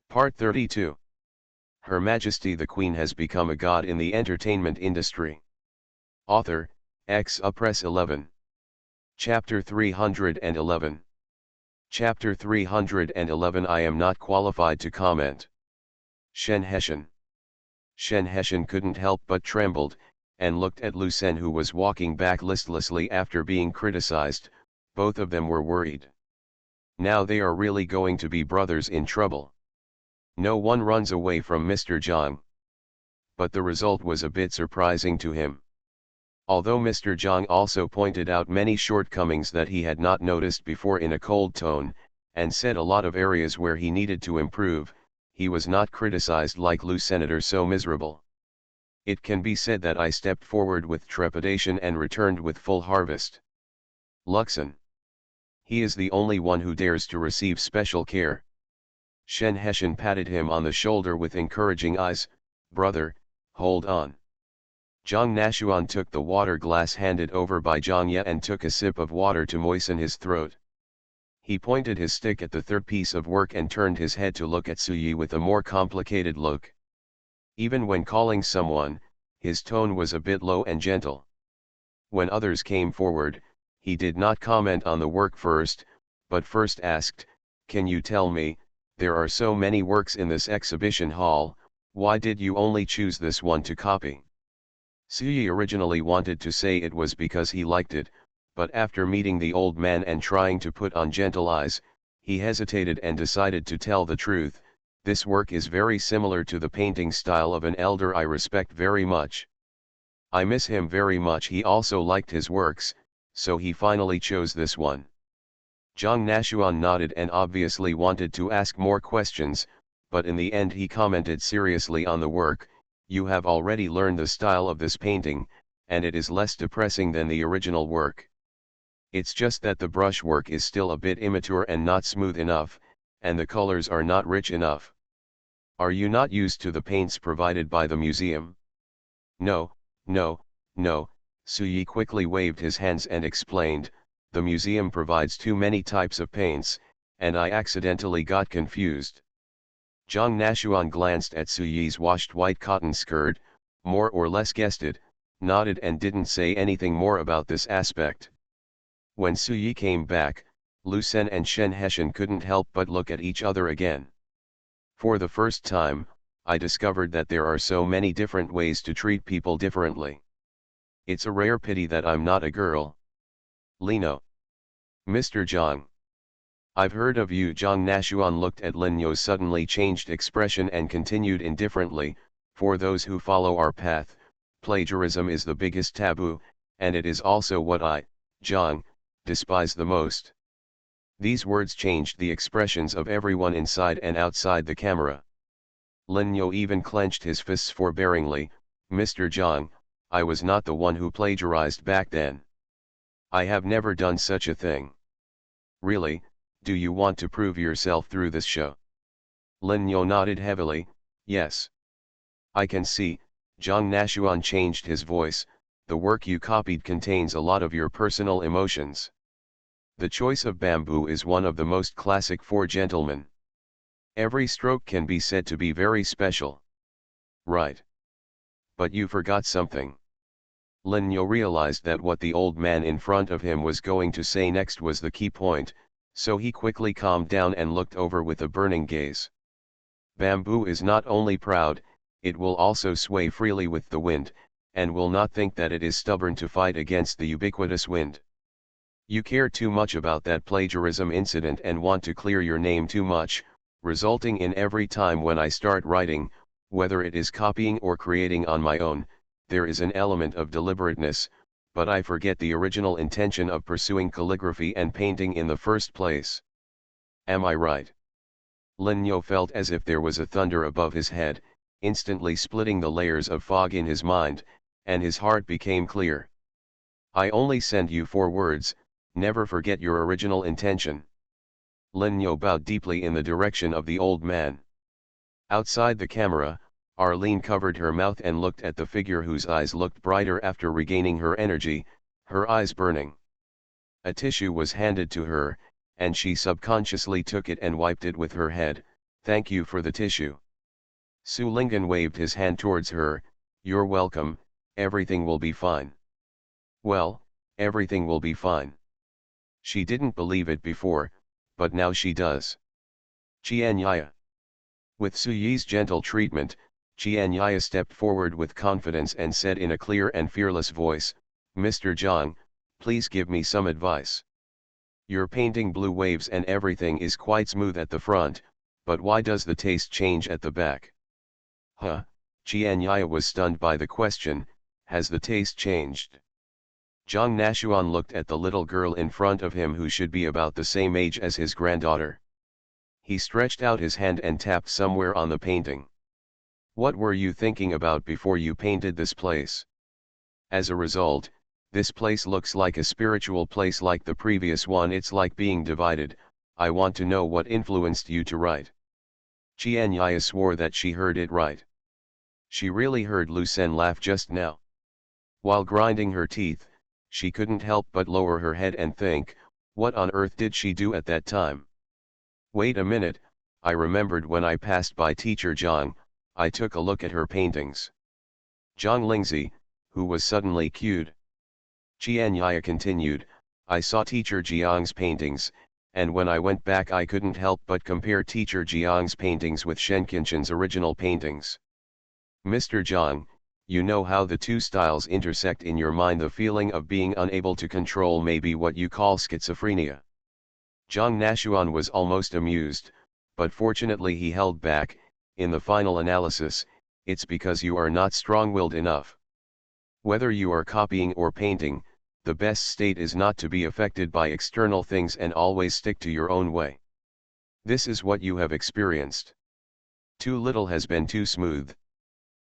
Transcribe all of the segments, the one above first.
Part 32. Her Majesty the Queen has become a god in the entertainment industry. Author, Press 11. Chapter 311. Chapter 311 I am not qualified to comment. Shen Heshen. Shen Heshen couldn't help but trembled, and looked at Lucien, who was walking back listlessly after being criticized. Both of them were worried. Now they are really going to be brothers in trouble. No one runs away from Mr. Zhang. But the result was a bit surprising to him. Although Mr. Zhang also pointed out many shortcomings that he had not noticed before in a cold tone, and said a lot of areas where he needed to improve, he was not criticized like Senator so miserable. It can be said that I stepped forward with trepidation and returned with full harvest. Luxon. He is the only one who dares to receive special care. Shen Heshen patted him on the shoulder with encouraging eyes. Brother, hold on. Zhang Nashuan took the water glass handed over by Zhang Ye and took a sip of water to moisten his throat. He pointed his stick at the third piece of work and turned his head to look at Su Yi with a more complicated look. Even when calling someone, his tone was a bit low and gentle. When others came forward, he did not comment on the work first, but first asked, "Can you tell me, there are so many works in this exhibition hall, why did you only choose this one to copy?" Su Yi originally wanted to say it was because he liked it, but after meeting the old man and trying to put on gentle eyes, he hesitated and decided to tell the truth. This work is very similar to the painting style of an elder I respect very much. I miss him very much. He also liked his works, so he finally chose this one. Zhang Nashuan nodded and obviously wanted to ask more questions, but in the end he commented seriously on the work. You have already learned the style of this painting, and it is less depressing than the original work. It's just that the brushwork is still a bit immature and not smooth enough, and the colors are not rich enough. Are you not used to the paints provided by the museum? No, no, no. Su Yi quickly waved his hands and explained, the museum provides too many types of paints, and I accidentally got confused. Zhang Nashuan glanced at Su Yi's washed white cotton skirt, more or less guessed it, nodded and didn't say anything more about this aspect. When Su Yi came back, Lucien and Shen Heshen couldn't help but look at each other again. For the first time, I discovered that there are so many different ways to treat people differently. It's a rare pity that I'm not a girl. Lino. Mr. Zhang. I've heard of you. Zhang Nashuan looked at Linyo's suddenly changed expression and continued indifferently, for those who follow our path, plagiarism is the biggest taboo, and it is also what I, Zhang, despise the most. These words changed the expressions of everyone inside and outside the camera. Linyo even clenched his fists forbearingly. Mr. Zhang, I was not the one who plagiarized back then. I have never done such a thing. Really, do you want to prove yourself through this show? Linyo nodded heavily. Yes. I can see. Zhang Nashuan changed his voice. The work you copied contains a lot of your personal emotions. The choice of bamboo is one of the most classic for gentlemen. Every stroke can be said to be very special. Right. But you forgot something. Linyo realized that what the old man in front of him was going to say next was the key point, so he quickly calmed down and looked over with a burning gaze. Bamboo is not only proud, it will also sway freely with the wind, and will not think that it is stubborn to fight against the ubiquitous wind. You care too much about that plagiarism incident and want to clear your name too much, resulting in every time when I start writing, whether it is copying or creating on my own, there is an element of deliberateness, but I forget the original intention of pursuing calligraphy and painting in the first place. Am I right? Linyo felt as if there was a thunder above his head, instantly splitting the layers of fog in his mind, and his heart became clear. I only send you 4 words, never forget your original intention. Linyo bowed deeply in the direction of the old man. Outside the camera, Arlene covered her mouth and looked at the figure whose eyes looked brighter after regaining her energy, her eyes burning. A tissue was handed to her, and she subconsciously took it and wiped it with her head. Thank you for the tissue. Su Linggan waved his hand towards her. You're welcome, everything will be fine. Well, everything will be fine. She didn't believe it before, but now she does. Qianyaya. With Su Yi's gentle treatment, Qianyaya stepped forward with confidence and said in a clear and fearless voice, Mr. Zhang, please give me some advice. Your painting blue waves and everything is quite smooth at the front, but why does the taste change at the back? Huh, Qianyaya was stunned by the question, has the taste changed? Zhang Nashuan looked at the little girl in front of him who should be about the same age as his granddaughter. He stretched out his hand and tapped somewhere on the painting. What were you thinking about before you painted this place? As a result, this place looks like a spiritual place like the previous one. It's like being divided. I want to know what influenced you to write. Qianyaya swore that she heard it right. She really heard Lu Sen laugh just now. While grinding her teeth, she couldn't help but lower her head and think, what on earth did she do at that time? Wait a minute, I remembered when I passed by teacher Zhang, I took a look at her paintings. Zhang Lingzi, who was suddenly cued. Qianyaya continued, I saw teacher Jiang's paintings, and when I went back I couldn't help but compare teacher Jiang's paintings with Shen Qinshan's original paintings. Mr. Zhang, you know how the two styles intersect in your mind. The feeling of being unable to control may be what you call schizophrenia. Zhang Nashuan was almost amused, but fortunately he held back. In the final analysis, it's because you are not strong-willed enough. Whether you are copying or painting, the best state is not to be affected by external things and always stick to your own way. This is what you have experienced. Too little has been too smooth.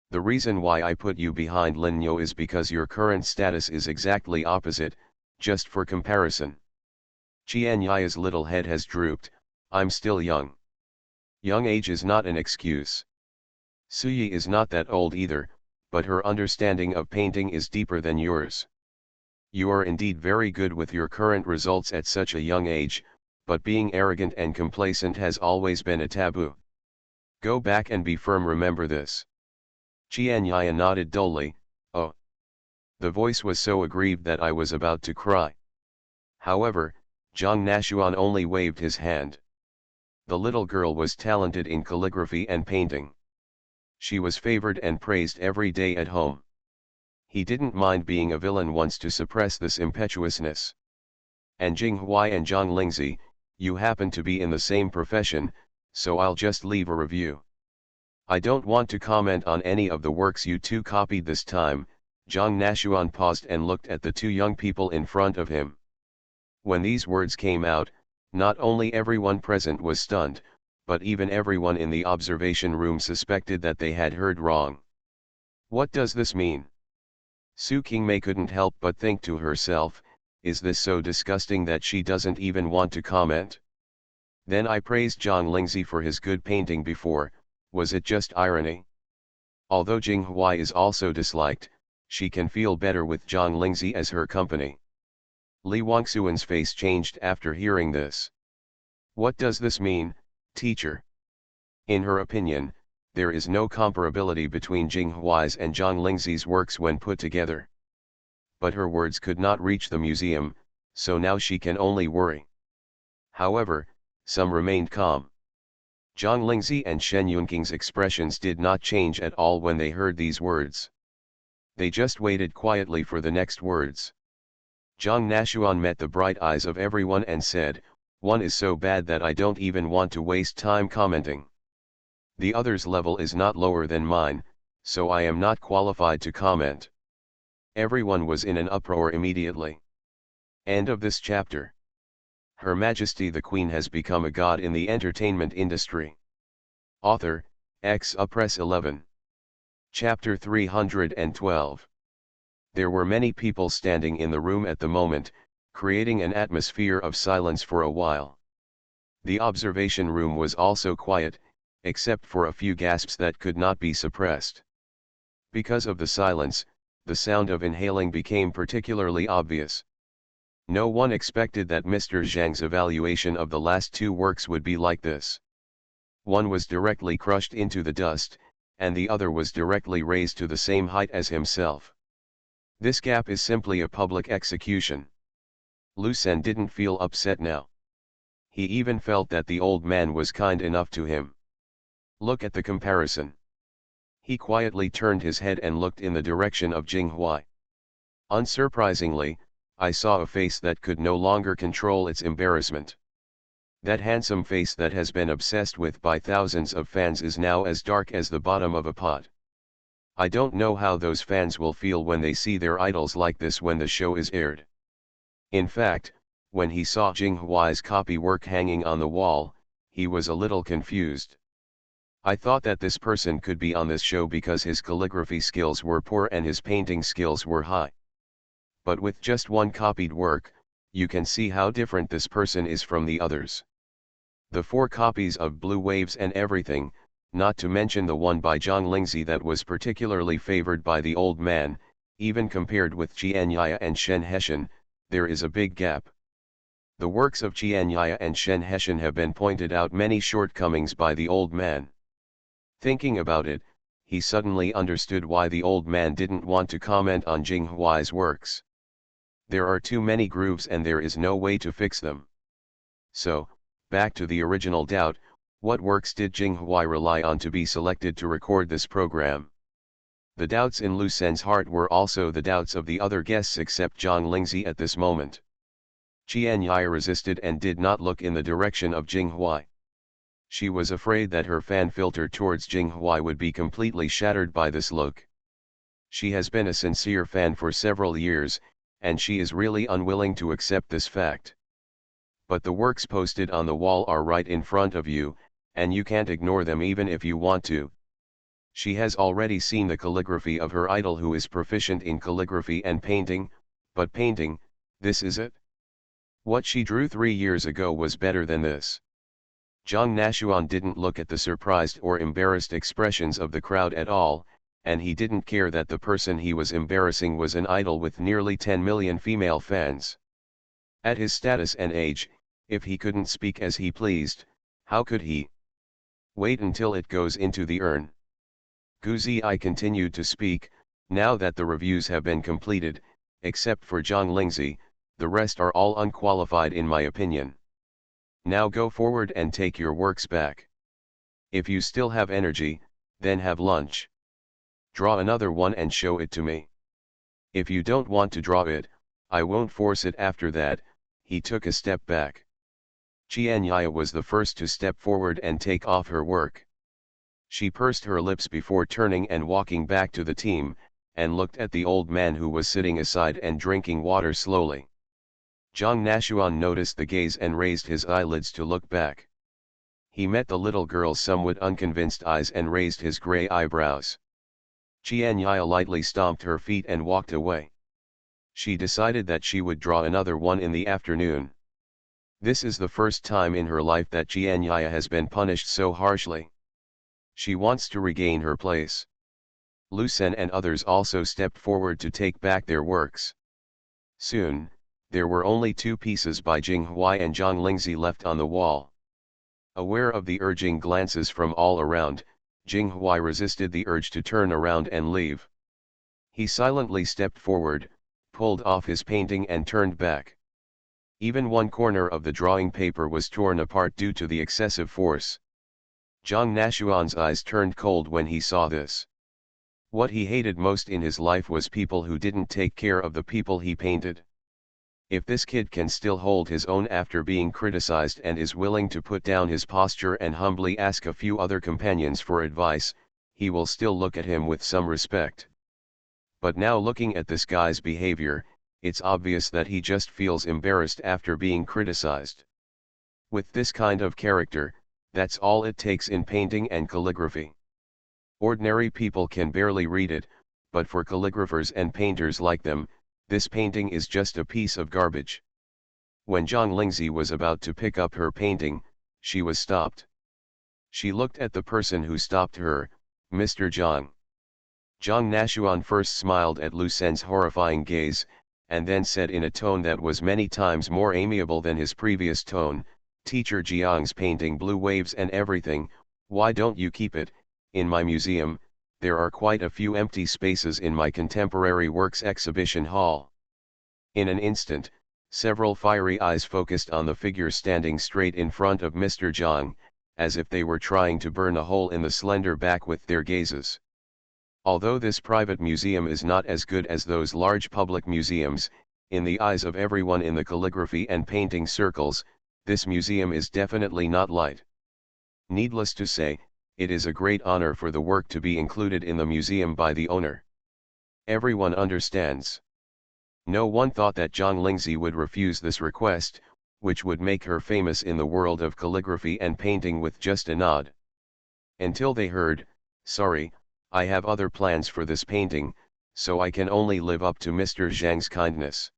The reason why I put you behind Lin Yo is because your current status is exactly opposite, just for comparison. Qianyaya's little head has drooped. I'm still young. Young age is not an excuse. Suyi is not that old either, but her understanding of painting is deeper than yours. You are indeed very good with your current results at such a young age, but being arrogant and complacent has always been a taboo. Go back and be firm, remember this. Qianyaya nodded dully, oh. The voice was so aggrieved that I was about to cry. However, Zhang Nashuan only waved his hand. The little girl was talented in calligraphy and painting. She was favored and praised every day at home. He didn't mind being a villain once to suppress this impetuousness. And Jing Huai and Zhang Lingzi, you happen to be in the same profession, so I'll just leave a review. I don't want to comment on any of the works you two copied this time. Zhang Nashuan paused and looked at the two young people in front of him. When these words came out, not only everyone present was stunned, but even everyone in the observation room suspected that they had heard wrong. What does this mean? Su Qingmei couldn't help but think to herself, is this so disgusting that she doesn't even want to comment? Then I praised Zhang Lingzi for his good painting before, was it just irony? Although Jing Huai is also disliked, she can feel better with Zhang Lingzi as her company. Li Wangxuan's face changed after hearing this. What does this mean, teacher? In her opinion, there is no comparability between Jing Huai's and Zhang Lingzi's works when put together. But her words could not reach the museum, so now she can only worry. However, some remained calm. Zhang Lingzi and Shen Yunqing's expressions did not change at all when they heard these words. They just waited quietly for the next words. Zhang Nashuan met the bright eyes of everyone and said, one is so bad that I don't even want to waste time commenting. The other's level is not lower than mine, so I am not qualified to comment. Everyone was in an uproar immediately. End of this chapter. Her Majesty the Queen has become a god in the entertainment industry. Author, Press 11. Chapter 312. There were many people standing in the room at the moment, creating an atmosphere of silence for a while. The observation room was also quiet, except for a few gasps that could not be suppressed. Because of the silence, the sound of inhaling became particularly obvious. No one expected that Mr. Zhang's evaluation of the last two works would be like this. One was directly crushed into the dust, and the other was directly raised to the same height as himself. This gap is simply a public execution. Lucien didn't feel upset now. He even felt that the old man was kind enough to him. Look at the comparison. He quietly turned his head and looked in the direction of Jinghui. Unsurprisingly, I saw a face that could no longer control its embarrassment. That handsome face that has been obsessed with by thousands of fans is now as dark as the bottom of a pot. I don't know how those fans will feel when they see their idols like this when the show is aired. In fact, when he saw Jinghui's copy work hanging on the wall, he was a little confused. I thought that this person could be on this show because his calligraphy skills were poor and his painting skills were high. But with just one copied work, you can see how different this person is from the others. The 4 copies of Blue Waves and Everything, not to mention the one by Zhang Lingzi that was particularly favored by the old man, even compared with Qianyaya and Shen Heshan, there is a big gap. The works of Qianyaya and Shen Heshan have been pointed out many shortcomings by the old man. Thinking about it, he suddenly understood why the old man didn't want to comment on Jinghui's works. There are too many grooves and there is no way to fix them. So, back to the original doubt, what works did Jinghui rely on to be selected to record this program? The doubts in Lucien's heart were also the doubts of the other guests except Zhang Lingzi at this moment. Qianyaya resisted and did not look in the direction of Jinghui. She was afraid that her fan filter towards Jinghui would be completely shattered by this look. She has been a sincere fan for several years, and she is really unwilling to accept this fact. But the works posted on the wall are right in front of you, and you can't ignore them even if you want to. She has already seen the calligraphy of her idol who is proficient in calligraphy and painting, but painting, this is it? What she drew 3 years ago was better than this. Zhang Nashuan didn't look at the surprised or embarrassed expressions of the crowd at all, and he didn't care that the person he was embarrassing was an idol with nearly 10 million female fans. At his status and age, if he couldn't speak as he pleased, how could he? Wait until it goes into the urn. Guzi continued to speak, now that the reviews have been completed, except for Zhang Lingzi, the rest are all unqualified in my opinion. Now go forward and take your works back. If you still have energy, then have lunch. Draw another one and show it to me. If you don't want to draw it, I won't force it after that. He took a step back. Qianyaya was the first to step forward and take off her work. She pursed her lips before turning and walking back to the team, and looked at the old man who was sitting aside and drinking water slowly. Zhang Nashuan noticed the gaze and raised his eyelids to look back. He met the little girl's somewhat unconvinced eyes and raised his gray eyebrows. Qianyaya lightly stomped her feet and walked away. She decided that she would draw another one in the afternoon. This is the first time in her life that Qianyaya has been punished so harshly. She wants to regain her place. Lucien and others also stepped forward to take back their works. Soon, there were only 2 pieces by Jinghui and Zhang Lingzi left on the wall. Aware of the urging glances from all around, Jinghui resisted the urge to turn around and leave. He silently stepped forward, pulled off his painting and turned back. Even one corner of the drawing paper was torn apart due to the excessive force. Zhang Nashuan's eyes turned cold when he saw this. What he hated most in his life was people who didn't take care of the people he painted. If this kid can still hold his own after being criticized and is willing to put down his posture and humbly ask a few other companions for advice, he will still look at him with some respect. But now looking at this guy's behavior, it's obvious that he just feels embarrassed after being criticized. With this kind of character, that's all it takes in painting and calligraphy. Ordinary people can barely read it, but for calligraphers and painters like them, this painting is just a piece of garbage. When Zhang Lingzi was about to pick up her painting, she was stopped. She looked at the person who stopped her, Mr. Zhang. Zhang Nashuan first smiled at Lucien's horrifying gaze, and then said in a tone that was many times more amiable than his previous tone, "Teacher Jiang's painting Blue Waves and Everything, Why don't you keep it? In my museum, there are quite a few empty spaces in my contemporary works exhibition hall. In an instant, several fiery eyes focused on the figure standing straight in front of Mr. Zhang, as if they were trying to burn a hole in the slender back with their gazes. Although this private museum is not as good as those large public museums, in the eyes of everyone in the calligraphy and painting circles, this museum is definitely not light. Needless to say, it is a great honor for the work to be included in the museum by the owner. Everyone understands. No one thought that Zhang Lingzi would refuse this request, which would make her famous in the world of calligraphy and painting with just a nod. Until they heard, "Sorry, I have other plans for this painting, so I can only live up to Mr. Zhang's kindness."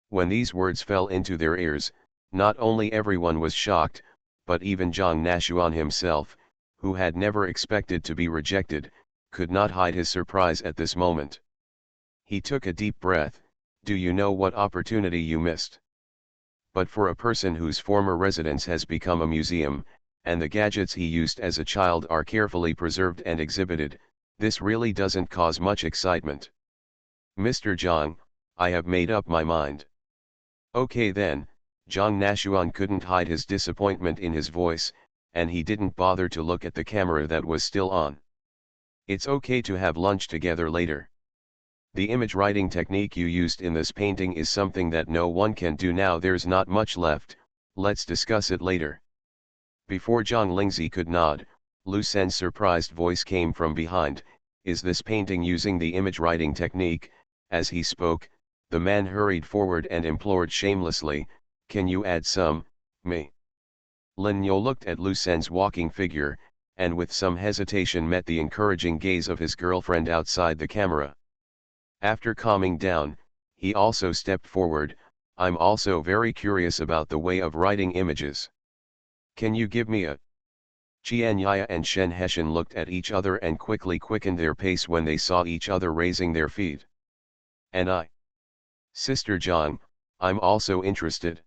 When these words fell into their ears, not only everyone was shocked, but even Zhang Nashuan himself, who had never expected to be rejected, could not hide his surprise at this moment. He took a deep breath. Do you know what opportunity you missed? But for a person whose former residence has become a museum, and the gadgets he used as a child are carefully preserved and exhibited, this really doesn't cause much excitement. "Mr. Zhang, I have made up my mind." "Okay then." Zhang Nashuan couldn't hide his disappointment in his voice, and he didn't bother to look at the camera that was still on. "It's okay to have lunch together later. The image writing technique you used in this painting is something that no one can do now. There's not much left, let's discuss it later." Before Zhang Lingzi could nod, Lu Sen's surprised voice came from behind, "Is this painting using the image writing technique?" As he spoke, the man hurried forward and implored shamelessly, "Can you add some, me?" Lin Yo looked at Lu Sen's walking figure, and with some hesitation met the encouraging gaze of his girlfriend outside the camera. After calming down, he also stepped forward, "I'm also very curious about the way of writing images. Can you give me a..." Qianyaya and Shen Heshan looked at each other and quickly quickened their pace when they saw each other raising their feet. "And I? Sister Zhang, I'm also interested."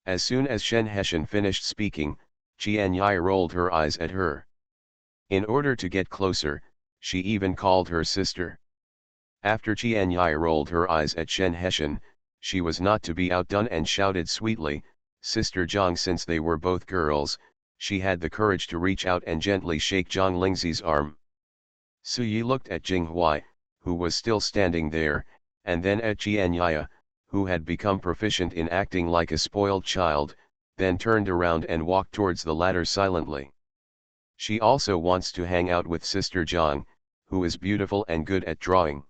As soon as Shen Heshan finished speaking, Qianyaya rolled her eyes at her. In order to get closer, she even called her sister. After Qianyaya rolled her eyes at Shen Heshan, she was not to be outdone and shouted sweetly, "Sister Zhang." Since they were both girls, she had the courage to reach out and gently shake Zhang Lingzi's arm. Su Yi looked at Jing Huai, who was still standing there, and then at Qianyaya, who had become proficient in acting like a spoiled child, then turned around and walked towards the latter silently. She also wants to hang out with Sister Zhang, who is beautiful and good at drawing.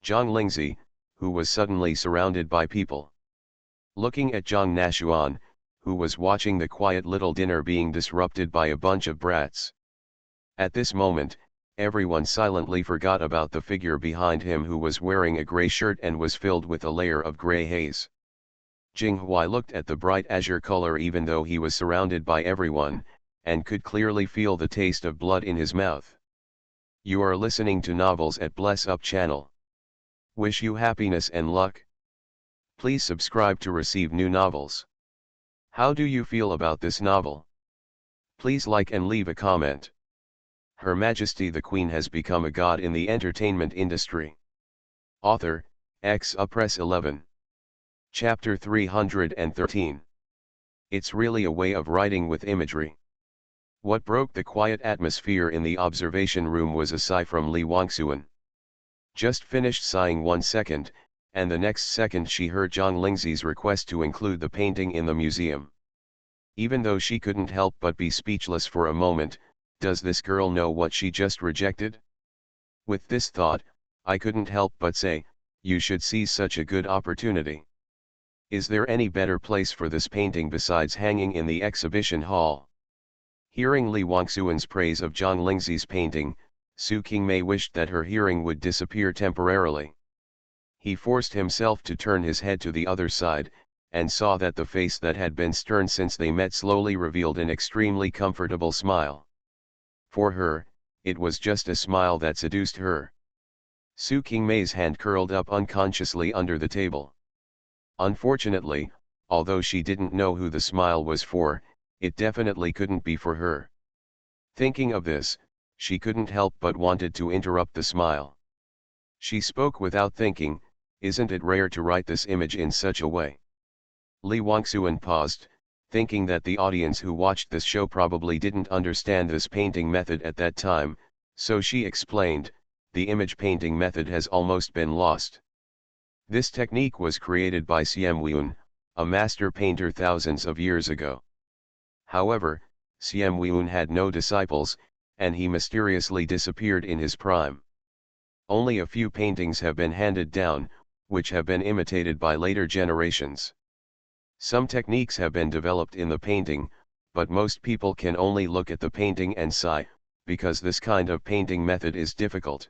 Zhang Lingzi, who was suddenly surrounded by people. Looking at Zhang Nashuan, who was watching the quiet little dinner being disrupted by a bunch of brats. At this moment, everyone silently forgot about the figure behind him who was wearing a gray shirt and was filled with a layer of gray haze. Jing Huai looked at the bright azure color even though he was surrounded by everyone, and could clearly feel the taste of blood in his mouth. You are listening to Novels at Bless Up channel. Wish you happiness and luck. Please subscribe to receive new novels. How do you feel about this novel? Please like and leave a comment. Her Majesty the Queen has become a god in the entertainment industry. Author, Press 11. Chapter 313. It's really a way of writing with imagery. What broke the quiet atmosphere in the observation room was a sigh from Li Wangsuan. Just finished sighing 1 second, and the next second she heard Zhang Lingzi's request to include the painting in the museum. Even though she couldn't help but be speechless for a moment, does this girl know what she just rejected? With this thought, I couldn't help but say, you should seize such a good opportunity. Is there any better place for this painting besides hanging in the exhibition hall? Hearing Li Wangsuan's praise of Zhang Lingzi's painting, Su Qingmei wished that her hearing would disappear temporarily. He forced himself to turn his head to the other side, and saw that the face that had been stern since they met slowly revealed an extremely comfortable smile. For her, it was just a smile that seduced her. Su Qingmei's hand curled up unconsciously under the table. Unfortunately, although she didn't know who the smile was for, it definitely couldn't be for her. Thinking of this, she couldn't help but wanted to interrupt the smile. She spoke without thinking, "Isn't it rare to write this image in such a way?" Lee Wangsuan paused, thinking that the audience who watched this show probably didn't understand this painting method at that time, so she explained, "The image painting method has almost been lost. This technique was created by Siem Weun, a master painter thousands of years ago. However, Siem Weun had no disciples, and he mysteriously disappeared in his prime. Only a few paintings have been handed down, which have been imitated by later generations. Some techniques have been developed in the painting, but most people can only look at the painting and sigh, because this kind of painting method is difficult."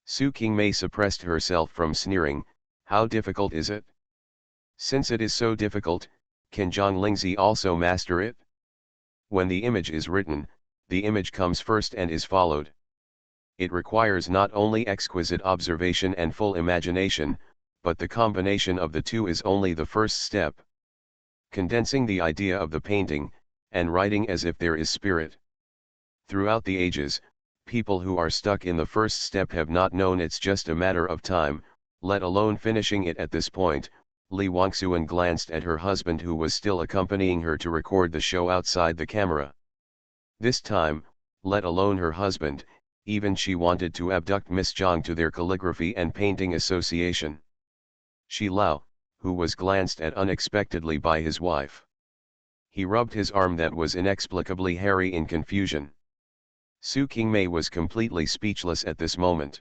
Su Qingmei suppressed herself from sneering. "How difficult is it? Since it is so difficult, can Zhang Lingzi also master it? When the image is written, the image comes first and is followed. It requires not only exquisite observation and full imagination, but the combination of the two is only the first step. Condensing the idea of the painting, and writing as if there is spirit. Throughout the ages, people who are stuck in the first step have not known it's just a matter of time, let alone finishing it at this point." Li Wangsuan glanced at her husband, who was still accompanying her to record the show outside the camera. This time, let alone her husband, even she wanted to abduct Miss Zhang to their calligraphy and painting association. Shi Lao, who was glanced at unexpectedly by his wife. He rubbed his arm that was inexplicably hairy in confusion. Su Qingmei was completely speechless at this moment.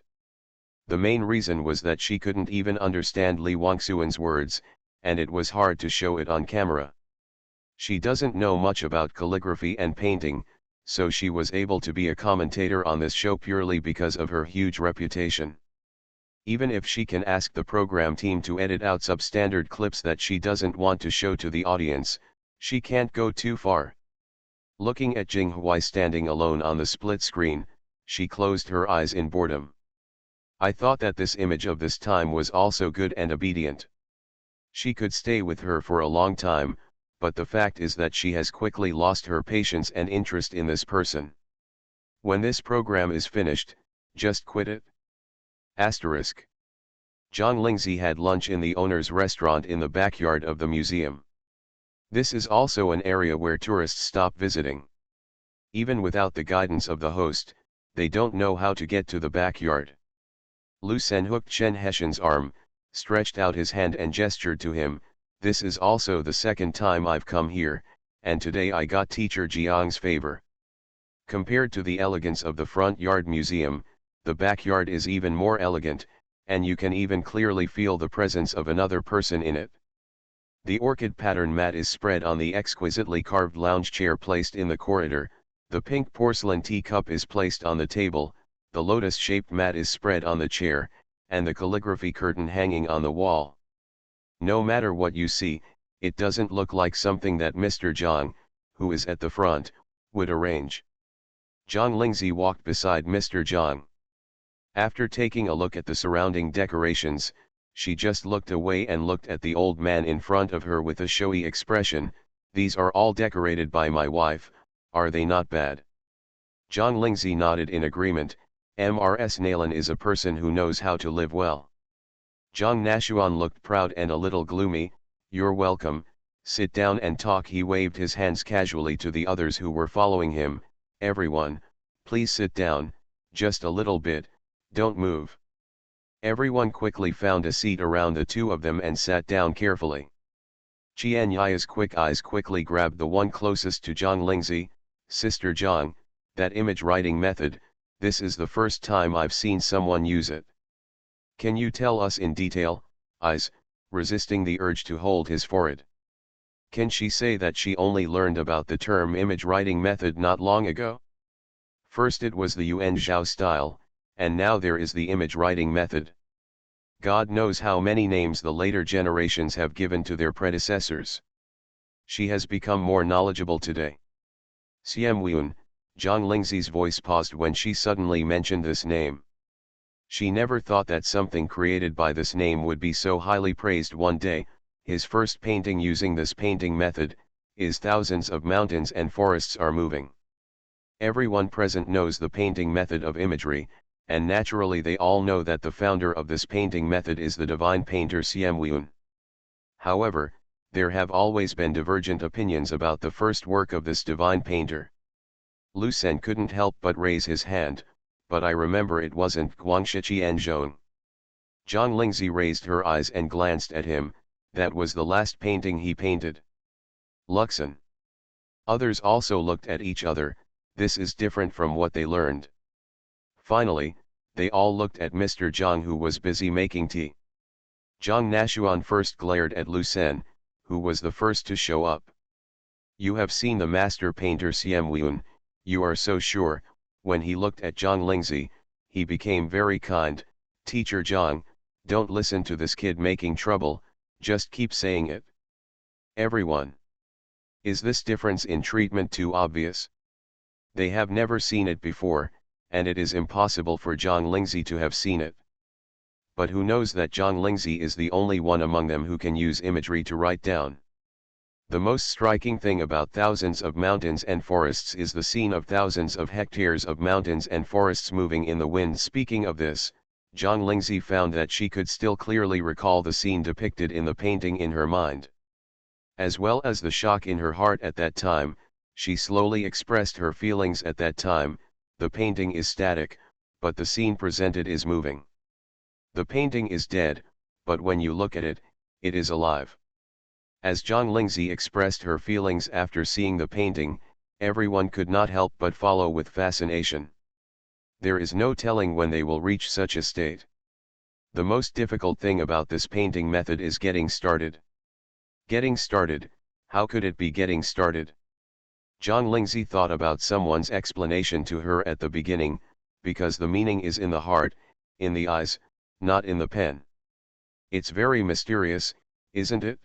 The main reason was that she couldn't even understand Li Wangsuan's words, and it was hard to show it on camera. She doesn't know much about calligraphy and painting, so she was able to be a commentator on this show purely because of her huge reputation. Even if she can ask the program team to edit out substandard clips that she doesn't want to show to the audience, she can't go too far. Looking at Jing Huai standing alone on the split screen, she closed her eyes in boredom. "I thought that this image of this time was also good and obedient. She could stay with her for a long time, but the fact is that she has quickly lost her patience and interest in this person. When this program is finished, just quit it." Asterisk. Zhang Lingzi had lunch in the owner's restaurant in the backyard of the museum. This is also an area where tourists stop visiting. Even without the guidance of the host, they don't know how to get to the backyard. Lu Sen hooked Chen Heshan's arm, stretched out his hand and gestured to him. "This is also the second time I've come here, and today I got teacher Jiang's favor." Compared to the elegance of the front yard museum, the backyard is even more elegant, and you can even clearly feel the presence of another person in it. The orchid pattern mat is spread on the exquisitely carved lounge chair placed in the corridor, the pink porcelain teacup is placed on the table, the lotus-shaped mat is spread on the chair, and the calligraphy curtain hanging on the wall. No matter what you see, it doesn't look like something that Mr. Zhang, who is at the front, would arrange. Zhang Lingzi walked beside Mr. Zhang. After taking a look at the surrounding decorations, she just looked away and looked at the old man in front of her with a showy expression. "These are all decorated by my wife, are they not bad?" Zhang Lingzi nodded in agreement. Mrs. Nalan is a person who knows how to live well. Zhang Nashuan looked proud and a little gloomy. "You're welcome, sit down and talk." He waved his hands casually to the others who were following him. "Everyone, please sit down, just a little bit, don't move." Everyone quickly found a seat around the two of them and sat down carefully. Qian Yaya's quick eyes quickly grabbed the one closest to Zhang Lingzi. "Sister Zhang, that image writing method, this is the first time I've seen someone use it. Can you tell us in detail?" Eyes, resisting the urge to hold his forehead. "Can she say that she only learned about the term image writing method not long ago? First it was the Yuan Zhao style, and now there is the image writing method. God knows how many names the later generations have given to their predecessors. She has become more knowledgeable today." Siem Weun, Zhang Lingzi's voice paused when she suddenly mentioned this name. She never thought that something created by this name would be so highly praised one day. His first painting using this painting method, is "Thousands of mountains and forests are moving." Everyone present knows the painting method of imagery, and naturally they all know that the founder of this painting method is the divine painter Siem. However, there have always been divergent opinions about the first work of this divine painter. Lucen couldn't help but raise his hand, but I remember it wasn't Guangshi. Zhang Lingzi raised her eyes and glanced at him. That was the last painting he painted. Luxon. Others also looked at each other. This is different from what they learned. Finally, they all looked at Mr. Zhang, who was busy making tea. Zhang Nashuan first glared at Lucen, who was the first to show up. You have seen the master painter Siem. You are so sure. When he looked at Zhang Lingzi, he became very kind. Teacher Zhang, don't listen to this kid making trouble, just keep saying it. Everyone. Is this difference in treatment too obvious? They have never seen it before, and it is impossible for Zhang Lingzi to have seen it. But who knows that Zhang Lingzi is the only one among them who can use imagery to write down. The most striking thing about thousands of mountains and forests is the scene of thousands of hectares of mountains and forests moving in the wind. Speaking of this, Zhang Lingzi found that she could still clearly recall the scene depicted in the painting in her mind. As well as the shock in her heart at that time, she slowly expressed her feelings at that time. The painting is static, but the scene presented is moving. The painting is dead, but when you look at it, it is alive. As Zhang Lingzi expressed her feelings after seeing the painting, everyone could not help but follow with fascination. There is no telling when they will reach such a state. The most difficult thing about this painting method is getting started. Getting started, how could it be getting started? Zhang Lingzi thought about someone's explanation to her at the beginning, because the meaning is in the heart, in the eyes, not in the pen. It's very mysterious, isn't it?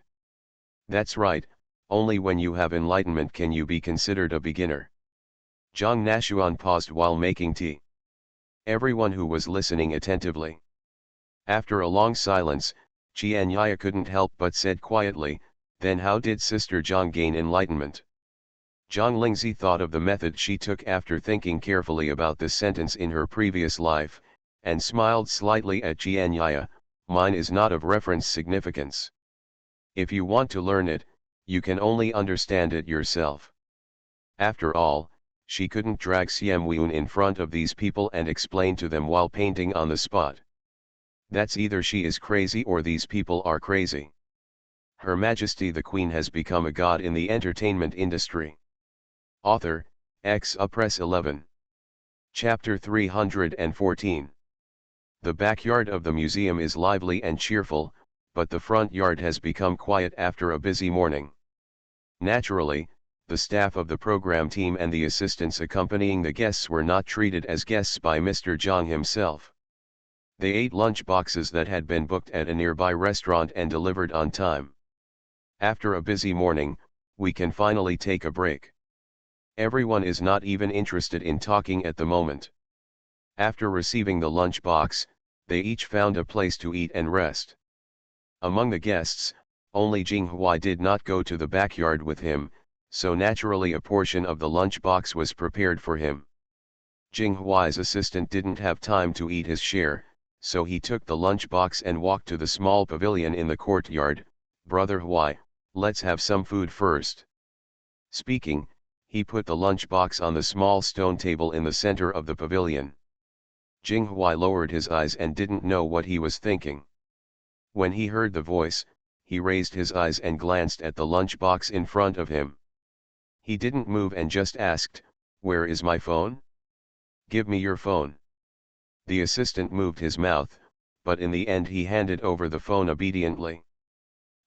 That's right, only when you have enlightenment can you be considered a beginner. Zhang Nashuan paused while making tea. Everyone who was listening attentively. After a long silence, Qianyaya couldn't help but said quietly, then how did Sister Zhang gain enlightenment? Zhang Lingzi thought of the method she took after thinking carefully about this sentence in her previous life, and smiled slightly at Qianyaya. Mine is not of reference significance. If you want to learn it, you can only understand it yourself. After all, she couldn't drag Siem in front of these people and explain to them while painting on the spot. That's either she is crazy or these people are crazy. Her Majesty the Queen has become a god in the entertainment industry. Author, Press 11. Chapter 314. The backyard of the museum is lively and cheerful, but the front yard has become quiet after a busy morning. Naturally, the staff of the program team and the assistants accompanying the guests were not treated as guests by Mr. Zhang himself. They ate lunch boxes that had been booked at a nearby restaurant and delivered on time. After a busy morning, we can finally take a break. Everyone is not even interested in talking at the moment. After receiving the lunch box, they each found a place to eat and rest. Among the guests, only Jinghuai did not go to the backyard with him, so naturally a portion of the lunch box was prepared for him. Jinghuai's assistant didn't have time to eat his share, so he took the lunch box and walked to the small pavilion in the courtyard. Brother Huai, let's have some food first. Speaking, he put the lunch box on the small stone table in the center of the pavilion. Jinghuai lowered his eyes and didn't know what he was thinking. When he heard the voice, he raised his eyes and glanced at the lunch box in front of him. He didn't move and just asked, "Where is my phone? Give me your phone." The assistant moved his mouth, but in the end he handed over the phone obediently.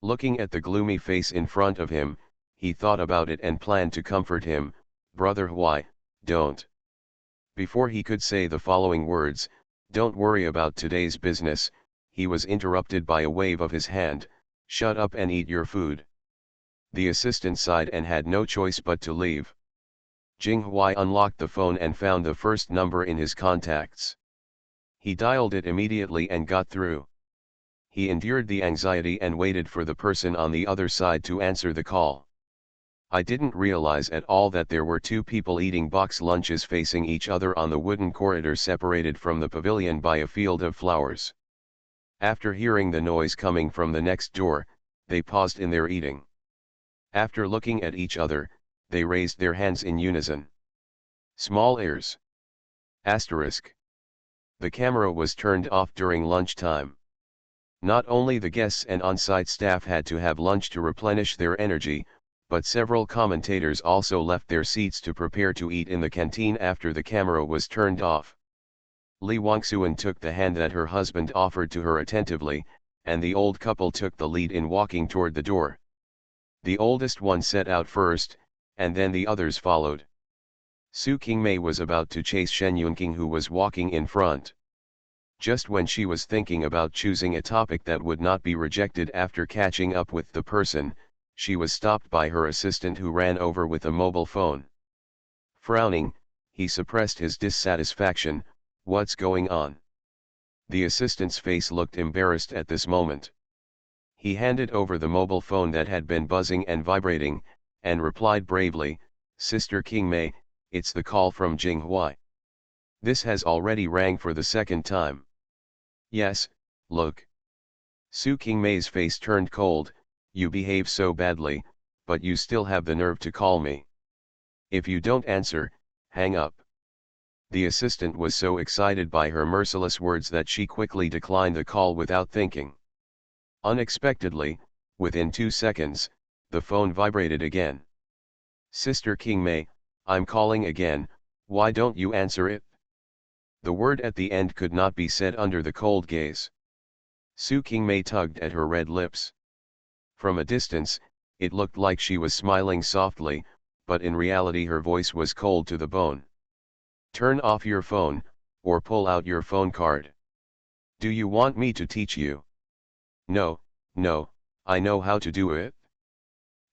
Looking at the gloomy face in front of him, he thought about it and planned to comfort him. "Brother Huai, don't." Before he could say the following words, "Don't worry about today's business," he was interrupted by a wave of his hand, "Shut up and eat your food." The assistant sighed and had no choice but to leave. Jinghuai unlocked the phone and found the first number in his contacts. He dialed it immediately and got through. He endured the anxiety and waited for the person on the other side to answer the call. I didn't realize at all that there were two people eating box lunches facing each other on the wooden corridor separated from the pavilion by a field of flowers. After hearing the noise coming from the next door, they paused in their eating. After looking at each other, they raised their hands in unison. Small ears. Asterisk. The camera was turned off during lunchtime. Not only the guests and on-site staff had to have lunch to replenish their energy, but several commentators also left their seats to prepare to eat in the canteen after the camera was turned off. Lee Wangsuan took the hand that her husband offered to her attentively, and the old couple took the lead in walking toward the door. The oldest one set out first, and then the others followed. Su Qingmei was about to chase Shen Yunqing, who was walking in front. Just when she was thinking about choosing a topic that would not be rejected after catching up with the person, she was stopped by her assistant, who ran over with a mobile phone. Frowning, he suppressed his dissatisfaction. "What's going on?" The assistant's face looked embarrassed at this moment. He handed over the mobile phone that had been buzzing and vibrating, and replied bravely, "Sister Qingmei, it's the call from Jinghuai. This has already rang for the second time." "Yes, look." Su Qingmei's face turned cold. "You behave so badly, but you still have the nerve to call me. If you don't answer, hang up." The assistant was so excited by her merciless words that she quickly declined the call without thinking. Unexpectedly, within 2 seconds, the phone vibrated again. "Sister Qingmei, I'm calling again, why don't you answer it?" The word at the end could not be said under the cold gaze. Su Qingmei tugged at her red lips. From a distance, it looked like she was smiling softly, but in reality her voice was cold to the bone. "Turn off your phone, or pull out your phone card. Do you want me to teach you?" "No, no, I know how to do it."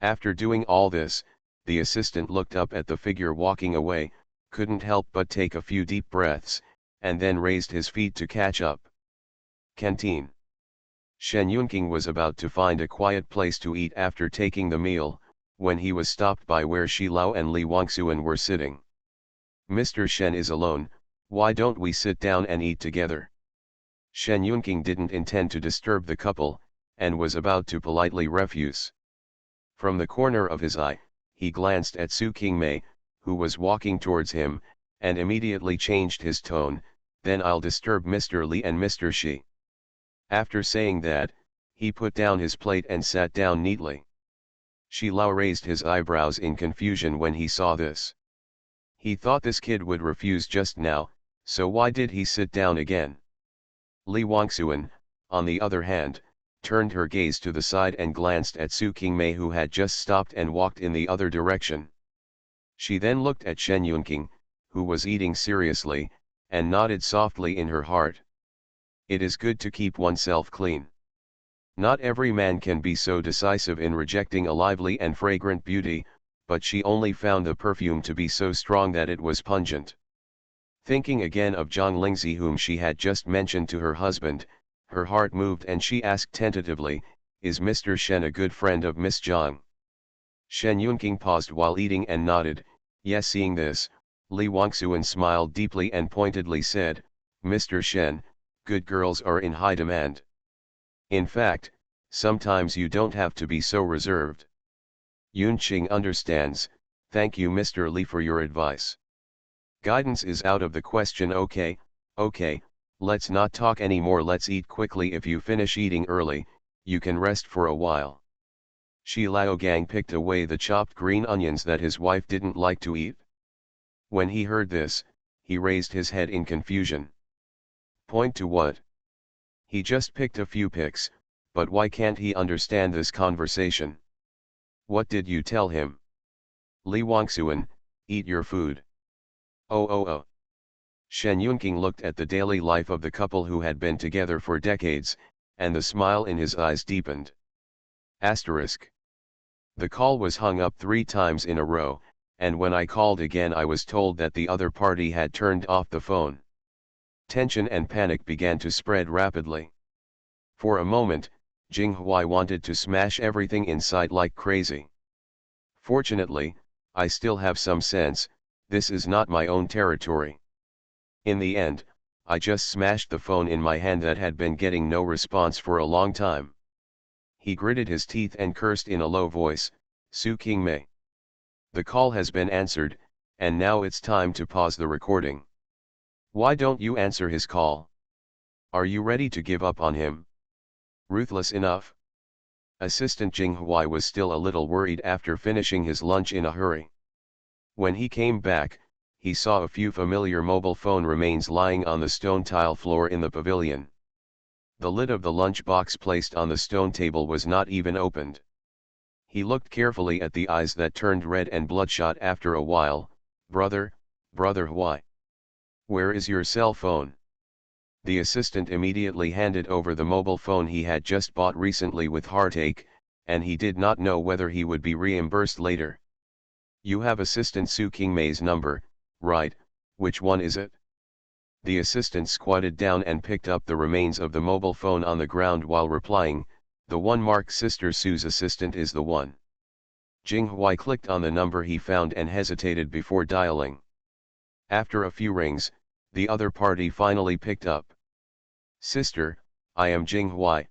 After doing all this, the assistant looked up at the figure walking away, couldn't help but take a few deep breaths, and then raised his feet to catch up. Canteen. Shen Yunqing was about to find a quiet place to eat after taking the meal, when he was stopped by where Shi Lao and Li Wangsuan were sitting. "Mr. Shen is alone, why don't we sit down and eat together?" Shen Yunqing didn't intend to disturb the couple, and was about to politely refuse. From the corner of his eye, he glanced at Su Qingmei, who was walking towards him, and immediately changed his tone. "Then I'll disturb Mr. Li and Mr. Shi." After saying that, he put down his plate and sat down neatly. Shi Lao raised his eyebrows in confusion when he saw this. He thought this kid would refuse just now, so why did he sit down again? Li Wangsuan, on the other hand, turned her gaze to the side and glanced at Su Qingmei, who had just stopped and walked in the other direction. She then looked at Shen Yunqing, who was eating seriously, and nodded softly in her heart. It is good to keep oneself clean. Not every man can be so decisive in rejecting a lively and fragrant beauty, but she only found the perfume to be so strong that it was pungent. Thinking again of Zhang Lingzi, whom she had just mentioned to her husband, her heart moved and she asked tentatively, "Is Mr. Shen a good friend of Miss Zhang?" Shen Yunqing paused while eating and nodded, yes. Seeing this, Li Wangsuan smiled deeply and pointedly said, "Mr. Shen, good girls are in high demand. In fact, sometimes you don't have to be so reserved." Yunqing understands. "Thank you Mr. Li for your advice. Guidance is out of the question." Okay, let's not talk anymore, let's eat quickly. If you finish eating early, you can rest for a while." Shi Laogang picked away the chopped green onions that his wife didn't like to eat. When he heard this, he raised his head in confusion. "Point to what?" He just picked a few picks, but why can't he understand this conversation? "What did you tell him?" "Li Wangsuan, eat your food." Oh. Shen Yunqing looked at the daily life of the couple who had been together for decades, and the smile in his eyes deepened. Asterisk. The call was hung up 3 times in a row, and when I called again I was told that the other party had turned off the phone. Tension and panic began to spread rapidly. For a moment, Jinghuai wanted to smash everything in sight like crazy. Fortunately, I still have some sense, this is not my own territory. In the end, I just smashed the phone in my hand that had been getting no response for a long time. He gritted his teeth and cursed in a low voice, Su King Mei. The call has been answered, and now it's time to pause the recording. Why don't you answer his call? Are you ready to give up on him? Ruthless enough? Assistant Jing Huai was still a little worried after finishing his lunch in a hurry. When he came back, he saw a few familiar mobile phone remains lying on the stone tile floor in the pavilion. The lid of the lunch box placed on the stone table was not even opened. He looked carefully at the eyes that turned red and bloodshot after a while. Brother Huai. Where is your cell phone? The assistant immediately handed over the mobile phone he had just bought recently with heartache, and he did not know whether he would be reimbursed later. You have Assistant Su King Mei's number, right? Which one is it? The assistant squatted down and picked up the remains of the mobile phone on the ground while replying, the one marked Sister Sue's assistant is the one. Jing Huai clicked on the number he found and hesitated before dialing. After a few rings, the other party finally picked up. Sister, I am Jing Huai.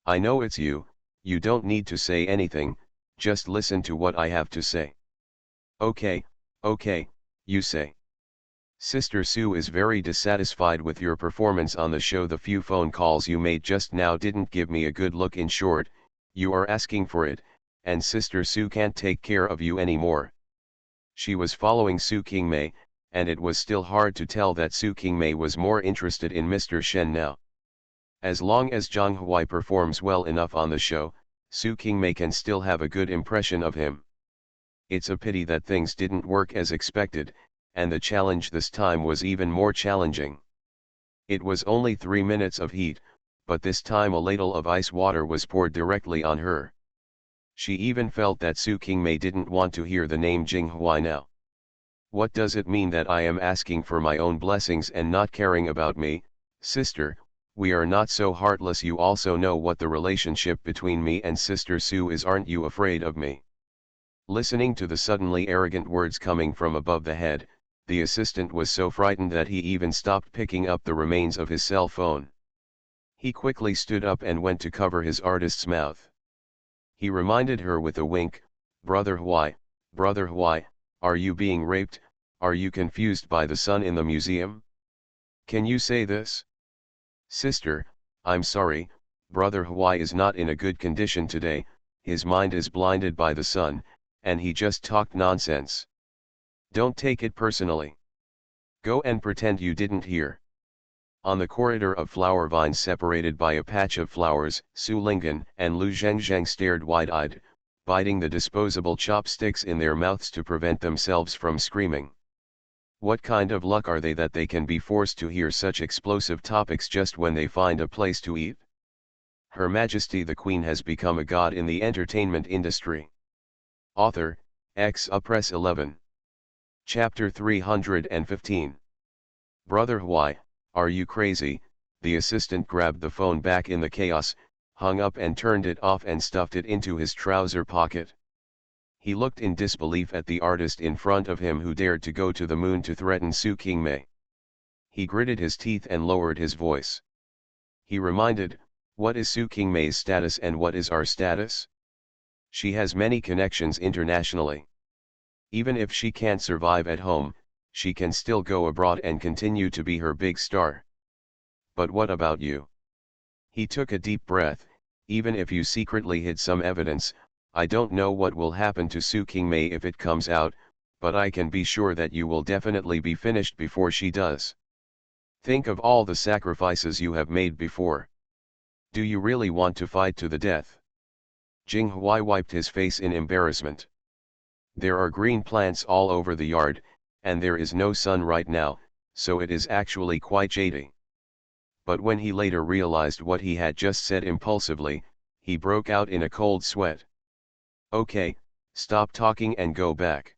I know it's you, you don't need to say anything, just listen to what I have to say. Okay, you say. Sister Sue is very dissatisfied with your performance on the show. The few phone calls you made just now didn't give me a good look. In short, you are asking for it, and Sister Sue can't take care of you anymore. She was following Su King Mei, and it was still hard to tell that Su King Mei was more interested in Mr. Shen now. As long as Zhang Huai performs well enough on the show, Su King Mei can still have a good impression of him. It's a pity that things didn't work as expected, and the challenge this time was even more challenging. It was only 3 minutes of heat, but this time a ladle of ice water was poured directly on her. She even felt that Su King Mei didn't want to hear the name Jing Huai now. What does it mean that I am asking for my own blessings and not caring about me? Sister, we are not so heartless. You also know what the relationship between me and Sister Sue is. Aren't you afraid of me? Listening to the suddenly arrogant words coming from above the head, the assistant was so frightened that he even stopped picking up the remains of his cell phone. He quickly stood up and went to cover his artist's mouth. He reminded her with a wink, Brother Huai, are you being raped? Are you confused by the sun in the museum? Can you say this? Sister, I'm sorry, Brother Huai is not in a good condition today, his mind is blinded by the sun, and he just talked nonsense. Don't take it personally. Go and pretend you didn't hear. On the corridor of flower vines separated by a patch of flowers, Su Linghan and Lu Zhengzheng stared wide-eyed, biting the disposable chopsticks in their mouths to prevent themselves from screaming. What kind of luck are they that they can be forced to hear such explosive topics just when they find a place to eat? Her Majesty the Queen has become a god in the entertainment industry. Author, Press 11. Chapter 315. Brother Huai, are you crazy? The assistant grabbed the phone back in the chaos, hung up and turned it off and stuffed it into his trouser pocket. He looked in disbelief at the artist in front of him who dared to go to the moon to threaten Su King Mei. He gritted his teeth and lowered his voice. He reminded, what is Su King Mei's status and what is our status? She has many connections internationally. Even if she can't survive at home, she can still go abroad and continue to be her big star. But what about you? He took a deep breath. Even if you secretly hid some evidence, I don't know what will happen to Su King Mei if it comes out, but I can be sure that you will definitely be finished before she does. Think of all the sacrifices you have made before. Do you really want to fight to the death? Jing Huai wiped his face in embarrassment. There are green plants all over the yard, and there is no sun right now, so it is actually quite shady. But when he later realized what he had just said impulsively, he broke out in a cold sweat. Okay, stop talking and go back.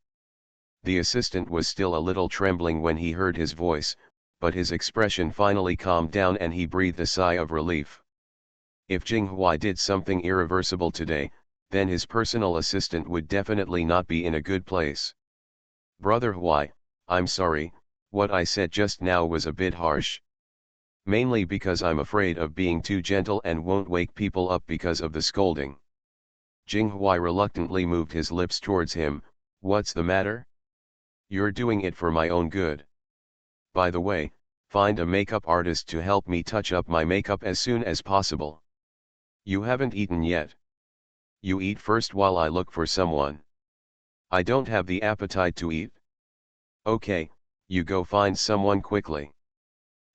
The assistant was still a little trembling when he heard his voice, but his expression finally calmed down and he breathed a sigh of relief. If Jing Huai did something irreversible today, then his personal assistant would definitely not be in a good place. Brother Huai, I'm sorry, what I said just now was a bit harsh. Mainly because I'm afraid of being too gentle and won't wake people up because of the scolding. Jing Huai reluctantly moved his lips towards him. What's the matter? You're doing it for my own good. By the way, find a makeup artist to help me touch up my makeup as soon as possible. You haven't eaten yet. You eat first while I look for someone. I don't have the appetite to eat. Okay, you go find someone quickly.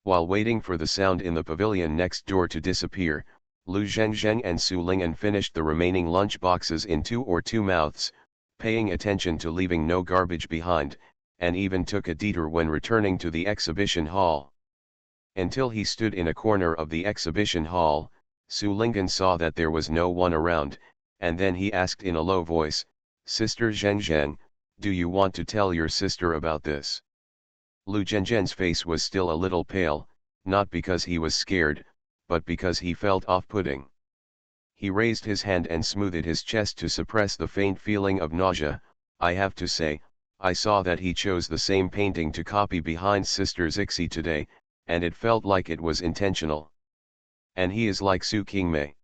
While waiting for the sound in the pavilion next door to disappear, Lu Zhengzheng and Su Ling'an finished the remaining lunch boxes in two mouths, paying attention to leaving no garbage behind, and even took a detour when returning to the exhibition hall. Until he stood in a corner of the exhibition hall, Su Ling'an saw that there was no one around, and then he asked in a low voice, Sister Zhengzheng, do you want to tell your sister about this? Lu Zhengzheng's face was still a little pale, not because he was scared, but because he felt off-putting. He raised his hand and smoothed his chest to suppress the faint feeling of nausea. I have to say, I saw that he chose the same painting to copy behind Sister Zixi today, and it felt like it was intentional. And he is like Su Qingmei.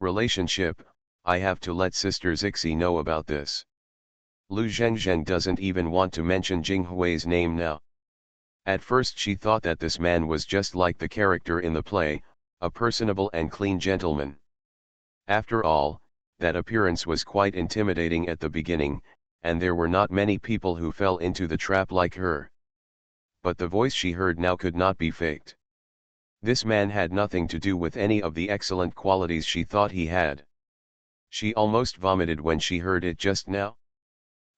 Relationship, I have to let Sister Zixi know about this. Lu Zhengzheng doesn't even want to mention Jing Hui's name now. At first she thought that this man was just like the character in the play, a personable and clean gentleman. After all, that appearance was quite intimidating at the beginning, and there were not many people who fell into the trap like her. But the voice she heard now could not be faked. This man had nothing to do with any of the excellent qualities she thought he had. She almost vomited when she heard it just now.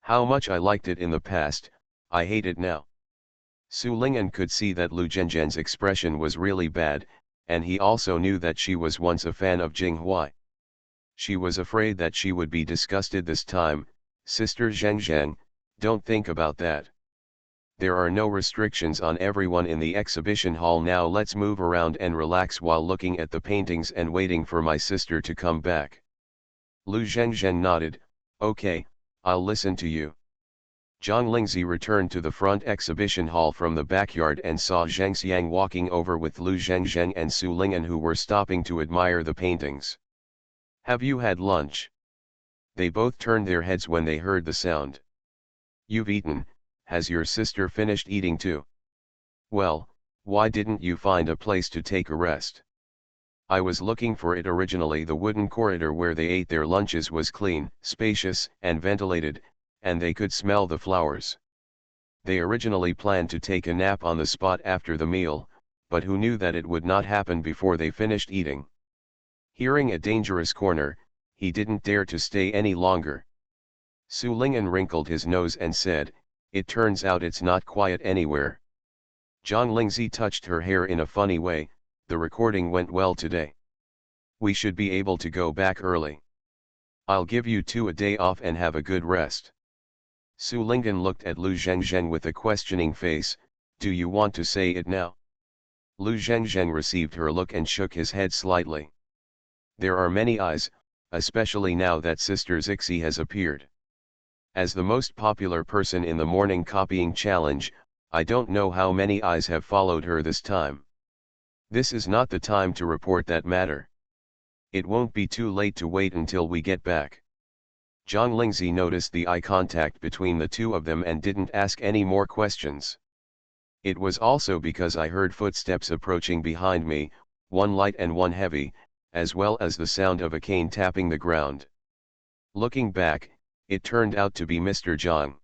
How much I liked it in the past, I hate it now. Su Ling'an could see that Lu Zhengzheng's expression was really bad, and he also knew that she was once a fan of Jing Huai. She was afraid that she would be disgusted this time. Sister Zhengzheng, don't think about that. There are no restrictions on everyone in the exhibition hall now. Let's move around and relax while looking at the paintings and waiting for my sister to come back. Lu Zhengzheng nodded, okay, I'll listen to you. Zhang Lingzi returned to the front exhibition hall from the backyard and saw Zhang Xiang walking over with Lu Zhengzheng and Su Ling'an, who were stopping to admire the paintings. Have you had lunch? They both turned their heads when they heard the sound. You've eaten, has your sister finished eating too? Well, why didn't you find a place to take a rest? I was looking for it originally. The wooden corridor where they ate their lunches was clean, spacious, and ventilated, and they could smell the flowers. They originally planned to take a nap on the spot after the meal, but who knew that it would not happen before they finished eating. Hearing a dangerous corner, he didn't dare to stay any longer. Su Ling'an wrinkled his nose and said, it turns out it's not quiet anywhere. Zhang Lingzi touched her hair in a funny way. The recording went well today. We should be able to go back early. I'll give you 2 a day off and have a good rest. Su Ling'an looked at Lu Zhengzheng with a questioning face. Do you want to say it now? Lu Zhengzheng received her look and shook his head slightly. There are many eyes, especially now that Sister Zixi has appeared. As the most popular person in the morning copying challenge, I don't know how many eyes have followed her this time. This is not the time to report that matter. It won't be too late to wait until we get back. Zhang Lingzi noticed the eye contact between the two of them and didn't ask any more questions. It was also because I heard footsteps approaching behind me, one light and one heavy, as well as the sound of a cane tapping the ground. Looking back, it turned out to be Mr. Zhang.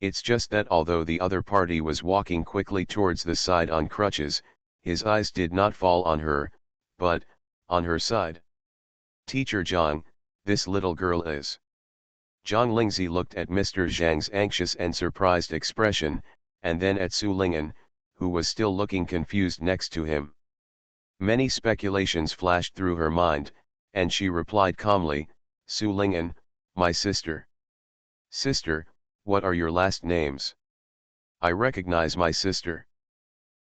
It's just that although the other party was walking quickly towards the side on crutches, his eyes did not fall on her, but, on her side. Teacher Zhang, this little girl is. Zhang Lingzi looked at Mr. Zhang's anxious and surprised expression, and then at Su Ling'an, who was still looking confused next to him. Many speculations flashed through her mind, and she replied calmly, Su Ling'an, my sister. Sister, what are your last names? I recognize my sister.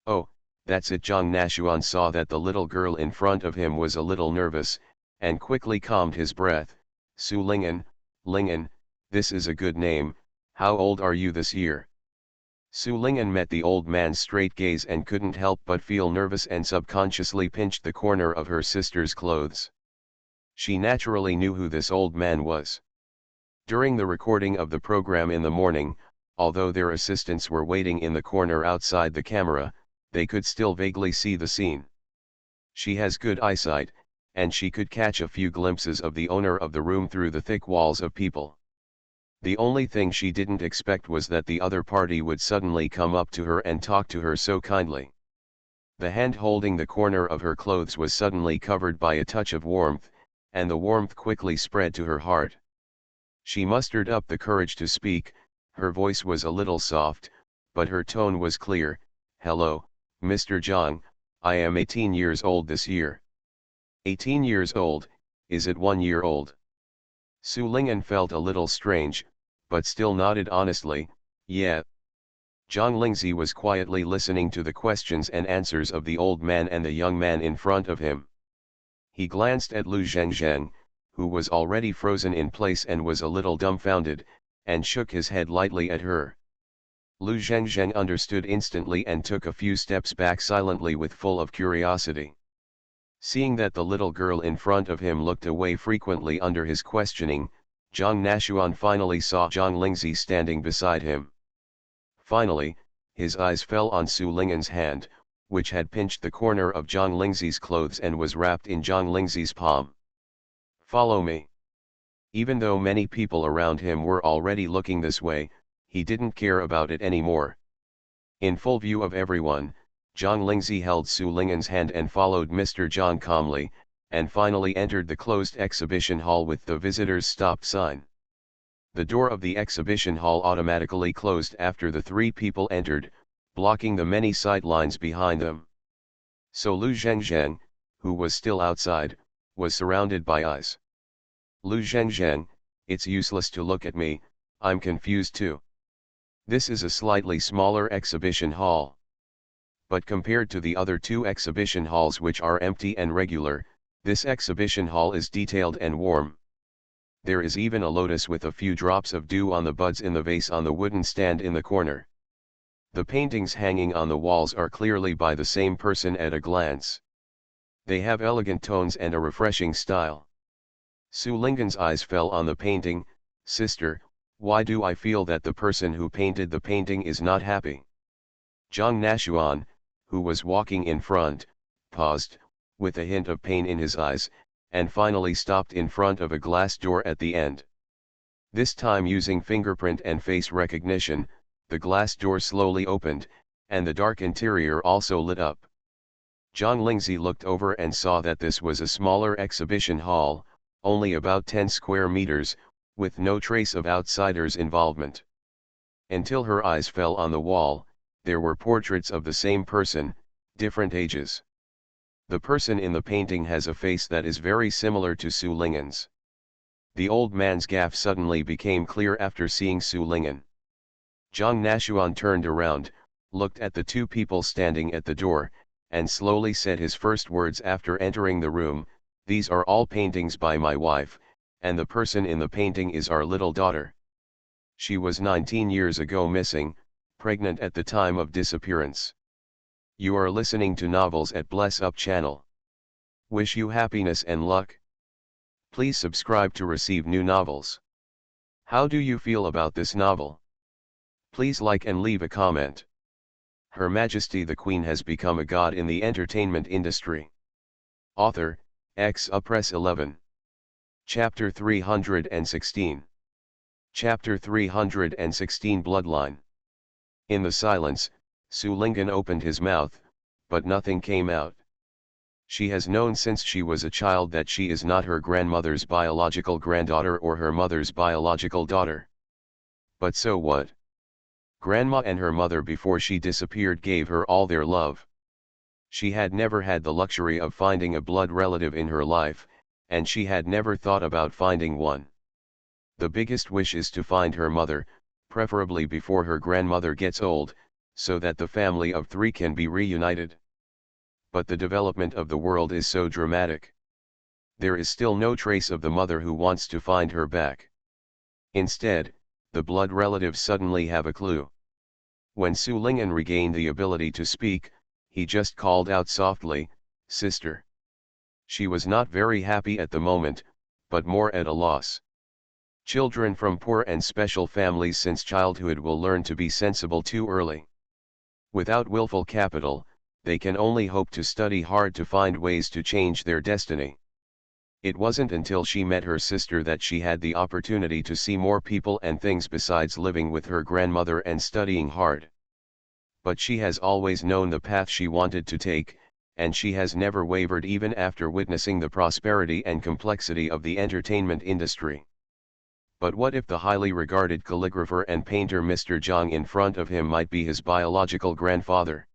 Oh, that's it. Zhang Nashuan saw that the little girl in front of him was a little nervous, and quickly calmed his breath. Su Lingen, this is a good name, how old are you this year? Su Lingen met the old man's straight gaze and couldn't help but feel nervous and subconsciously pinched the corner of her sister's clothes. She naturally knew who this old man was. During the recording of the program in the morning, although their assistants were waiting in the corner outside the camera, they could still vaguely see the scene. She has good eyesight, and she could catch a few glimpses of the owner of the room through the thick walls of people. The only thing she didn't expect was that the other party would suddenly come up to her and talk to her so kindly. The hand holding the corner of her clothes was suddenly covered by a touch of warmth, and the warmth quickly spread to her heart. She mustered up the courage to speak. Her voice was a little soft, but her tone was clear. "Hello, Mr. Zhang, I am 18 years old this year." 18 years old, is it 1 year old? Su Lingen felt a little strange, but still nodded honestly, "Yeah." Zhang Lingzi was quietly listening to the questions and answers of the old man and the young man in front of him. He glanced at Lu Zhengzheng, who was already frozen in place and was a little dumbfounded, and shook his head lightly at her. Lu Zhengzheng understood instantly and took a few steps back silently with full of curiosity. Seeing that the little girl in front of him looked away frequently under his questioning, Zhang Nashuan finally saw Zhang Lingzi standing beside him. Finally, his eyes fell on Su Lingen's hand, which had pinched the corner of Zhang Lingzi's clothes and was wrapped in Zhang Lingzi's palm. "Follow me." Even though many people around him were already looking this way, he didn't care about it anymore. In full view of everyone, Zhang Lingzi held Su Lingen's hand and followed Mr. Zhang calmly, and finally entered the closed exhibition hall with the visitors stop sign. The door of the exhibition hall automatically closed after the three people entered, blocking the many sidelines behind them. So Lu Zhengzheng, who was still outside, was surrounded by eyes. "Lu Zhengzheng, it's useless to look at me, I'm confused too. This is a slightly smaller exhibition hall. But compared to the other two exhibition halls which are empty and regular, this exhibition hall is detailed and warm. There is even a lotus with a few drops of dew on the buds in the vase on the wooden stand in the corner. The paintings hanging on the walls are clearly by the same person at a glance. They have elegant tones and a refreshing style." Su Lingen's eyes fell on the painting. "Sister, why do I feel that the person who painted the painting is not happy?" Zhang Nashuan, who was walking in front, paused, with a hint of pain in his eyes, and finally stopped in front of a glass door at the end. This time using fingerprint and face recognition, the glass door slowly opened, and the dark interior also lit up. Zhang Lingzi looked over and saw that this was a smaller exhibition hall, only about 10 square meters, with no trace of outsiders' involvement. Until her eyes fell on the wall, there were portraits of the same person, different ages. The person in the painting has a face that is very similar to Su Lingen's. The old man's gaffe suddenly became clear after seeing Su Lingen. Zhang Nashuan turned around, looked at the two people standing at the door, and slowly said his first words after entering the room, "These are all paintings by my wife, and the person in the painting is our little daughter. She was 19 years ago missing, pregnant at the time of disappearance." You are listening to Novels at Bless Up channel. Wish you happiness and luck. Please subscribe to receive new novels. How do you feel about this novel? Please like and leave a comment. Her Majesty the Queen has become a god in the entertainment industry. Author, Press 11. Chapter 316. Chapter 316 Bloodline. In the silence, Su Lingen opened his mouth, but nothing came out. She has known since she was a child that she is not her grandmother's biological granddaughter or her mother's biological daughter. But so what? Grandma and her mother before she disappeared gave her all their love. She had never had the luxury of finding a blood relative in her life, and she had never thought about finding one. The biggest wish is to find her mother, preferably before her grandmother gets old, so that the family of three can be reunited. But the development of the world is so dramatic. There is still no trace of the mother who wants to find her back. Instead, the blood relatives suddenly have a clue. When Su Ling'an regained the ability to speak, he just called out softly, "Sister." She was not very happy at the moment, but more at a loss. Children from poor and special families since childhood will learn to be sensible too early. Without willful capital, they can only hope to study hard to find ways to change their destiny. It wasn't until she met her sister that she had the opportunity to see more people and things besides living with her grandmother and studying hard. But she has always known the path she wanted to take, and she has never wavered even after witnessing the prosperity and complexity of the entertainment industry. But what if the highly regarded calligrapher and painter Mr. Zhang in front of him might be his biological grandfather?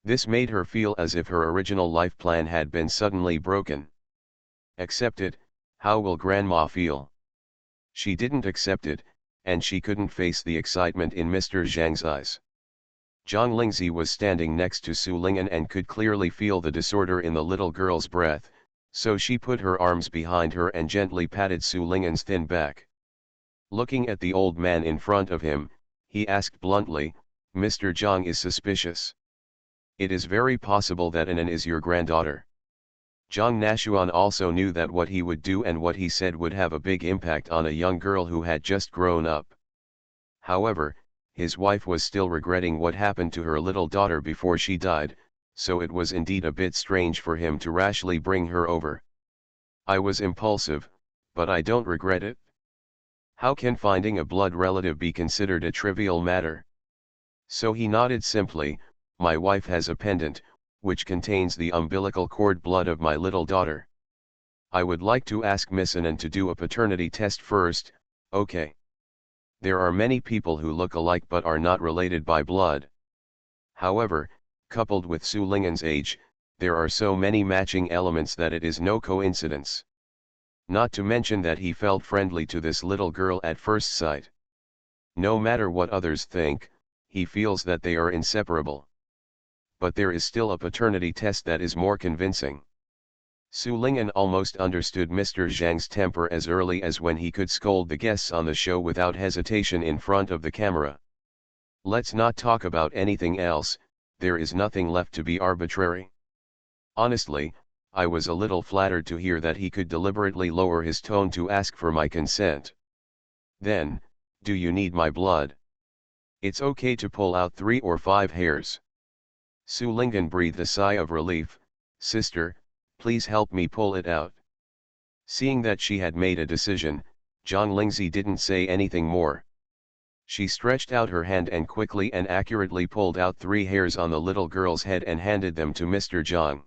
This made her feel as if her original life plan had been suddenly broken. Accept it, how will grandma feel? She didn't accept it, and she couldn't face the excitement in Mr. Zhang's eyes. Zhang Lingzi was standing next to Su Ling'an and could clearly feel the disorder in the little girl's breath, so she put her arms behind her and gently patted Su Ling'an's thin back. Looking at the old man in front of him, he asked bluntly, "Mr. Zhang is suspicious. It is very possible that Anan is your granddaughter." Zhang Nashuan also knew that what he would do and what he said would have a big impact on a young girl who had just grown up. However, his wife was still regretting what happened to her little daughter before she died, so it was indeed a bit strange for him to rashly bring her over. "I was impulsive, but I don't regret it. How can finding a blood relative be considered a trivial matter?" So he nodded simply, "My wife has a pendant, which contains the umbilical cord blood of my little daughter. I would like to ask Miss Anan to do a paternity test first, okay? There are many people who look alike but are not related by blood. However, coupled with Su Ling'an's age, there are so many matching elements that it is no coincidence. Not to mention that he felt friendly to this little girl at first sight. No matter what others think, he feels that they are inseparable. But there is still a paternity test that is more convincing." Su Ling'an almost understood Mr. Zhang's temper as early as when he could scold the guests on the show without hesitation in front of the camera. "Let's not talk about anything else, there is nothing left to be arbitrary." Honestly, I was a little flattered to hear that he could deliberately lower his tone to ask for my consent. "Then, do you need my blood? It's okay to pull out 3 or 5 hairs." Su Ling'an breathed a sigh of relief, "Sister, please help me pull it out." Seeing that she had made a decision, Zhang Lingzi didn't say anything more. She stretched out her hand and quickly and accurately pulled out 3 hairs on the little girl's head and handed them to Mr. Zhang.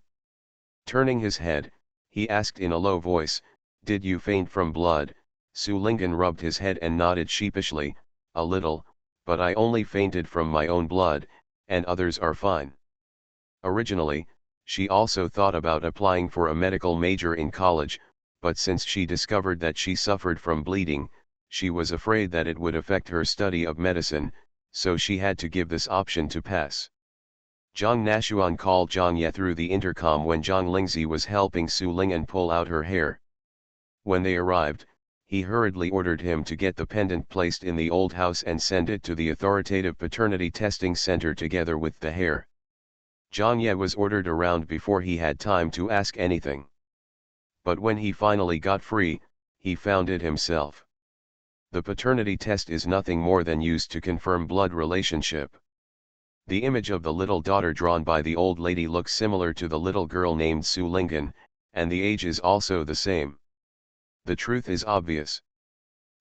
Turning his head, he asked in a low voice, "Did you faint from blood?" Su Ling'an rubbed his head and nodded sheepishly, "A little, but I only fainted from my own blood, and others are fine." Originally, she also thought about applying for a medical major in college, but since she discovered that she suffered from bleeding, she was afraid that it would affect her study of medicine, so she had to give this option to pass. Zhang Nashuan called Zhang Ye through the intercom when Zhang Lingzi was helping Su Ling'an pull out her hair. When they arrived, he hurriedly ordered him to get the pendant placed in the old house and send it to the authoritative paternity testing center together with the hair. Zhang Ye was ordered around before he had time to ask anything. But when he finally got free, he found it himself. The paternity test is nothing more than used to confirm blood relationship. The image of the little daughter drawn by the old lady looks similar to the little girl named Su Ling'an, and the age is also the same. The truth is obvious.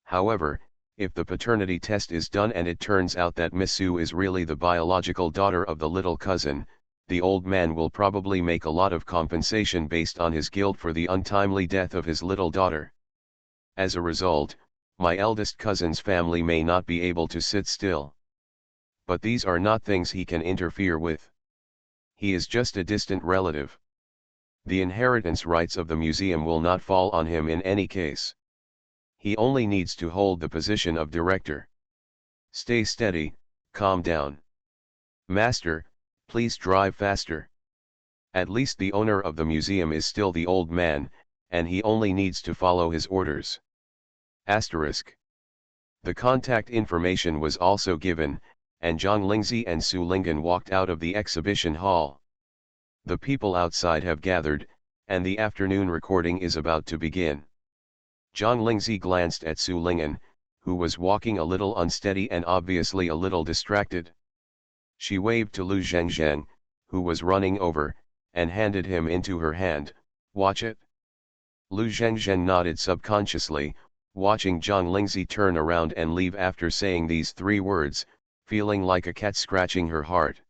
However, if the paternity test is done and it turns out that Miss Su is really the biological daughter of the little cousin, the old man will probably make a lot of compensation based on his guilt for the untimely death of his little daughter. As a result, my eldest cousin's family may not be able to sit still. But these are not things he can interfere with. He is just a distant relative. The inheritance rights of the museum will not fall on him in any case. He only needs to hold the position of director. Stay steady, calm down. Master, please drive faster. At least the owner of the museum is still the old man, and he only needs to follow his orders. Asterisk. The contact information was also given, and Zhang Lingzi and Su Linggan walked out of the exhibition hall. The people outside have gathered, and the afternoon recording is about to begin. Zhang Lingzi glanced at Su Linggan, who was walking a little unsteady and obviously a little distracted. She waved to Lu Zhengzheng, who was running over, and handed him into her hand. "Watch it." Lu Zhengzheng nodded subconsciously, watching Zhang Lingzi turn around and leave after saying these 3 words, feeling like a cat scratching her heart.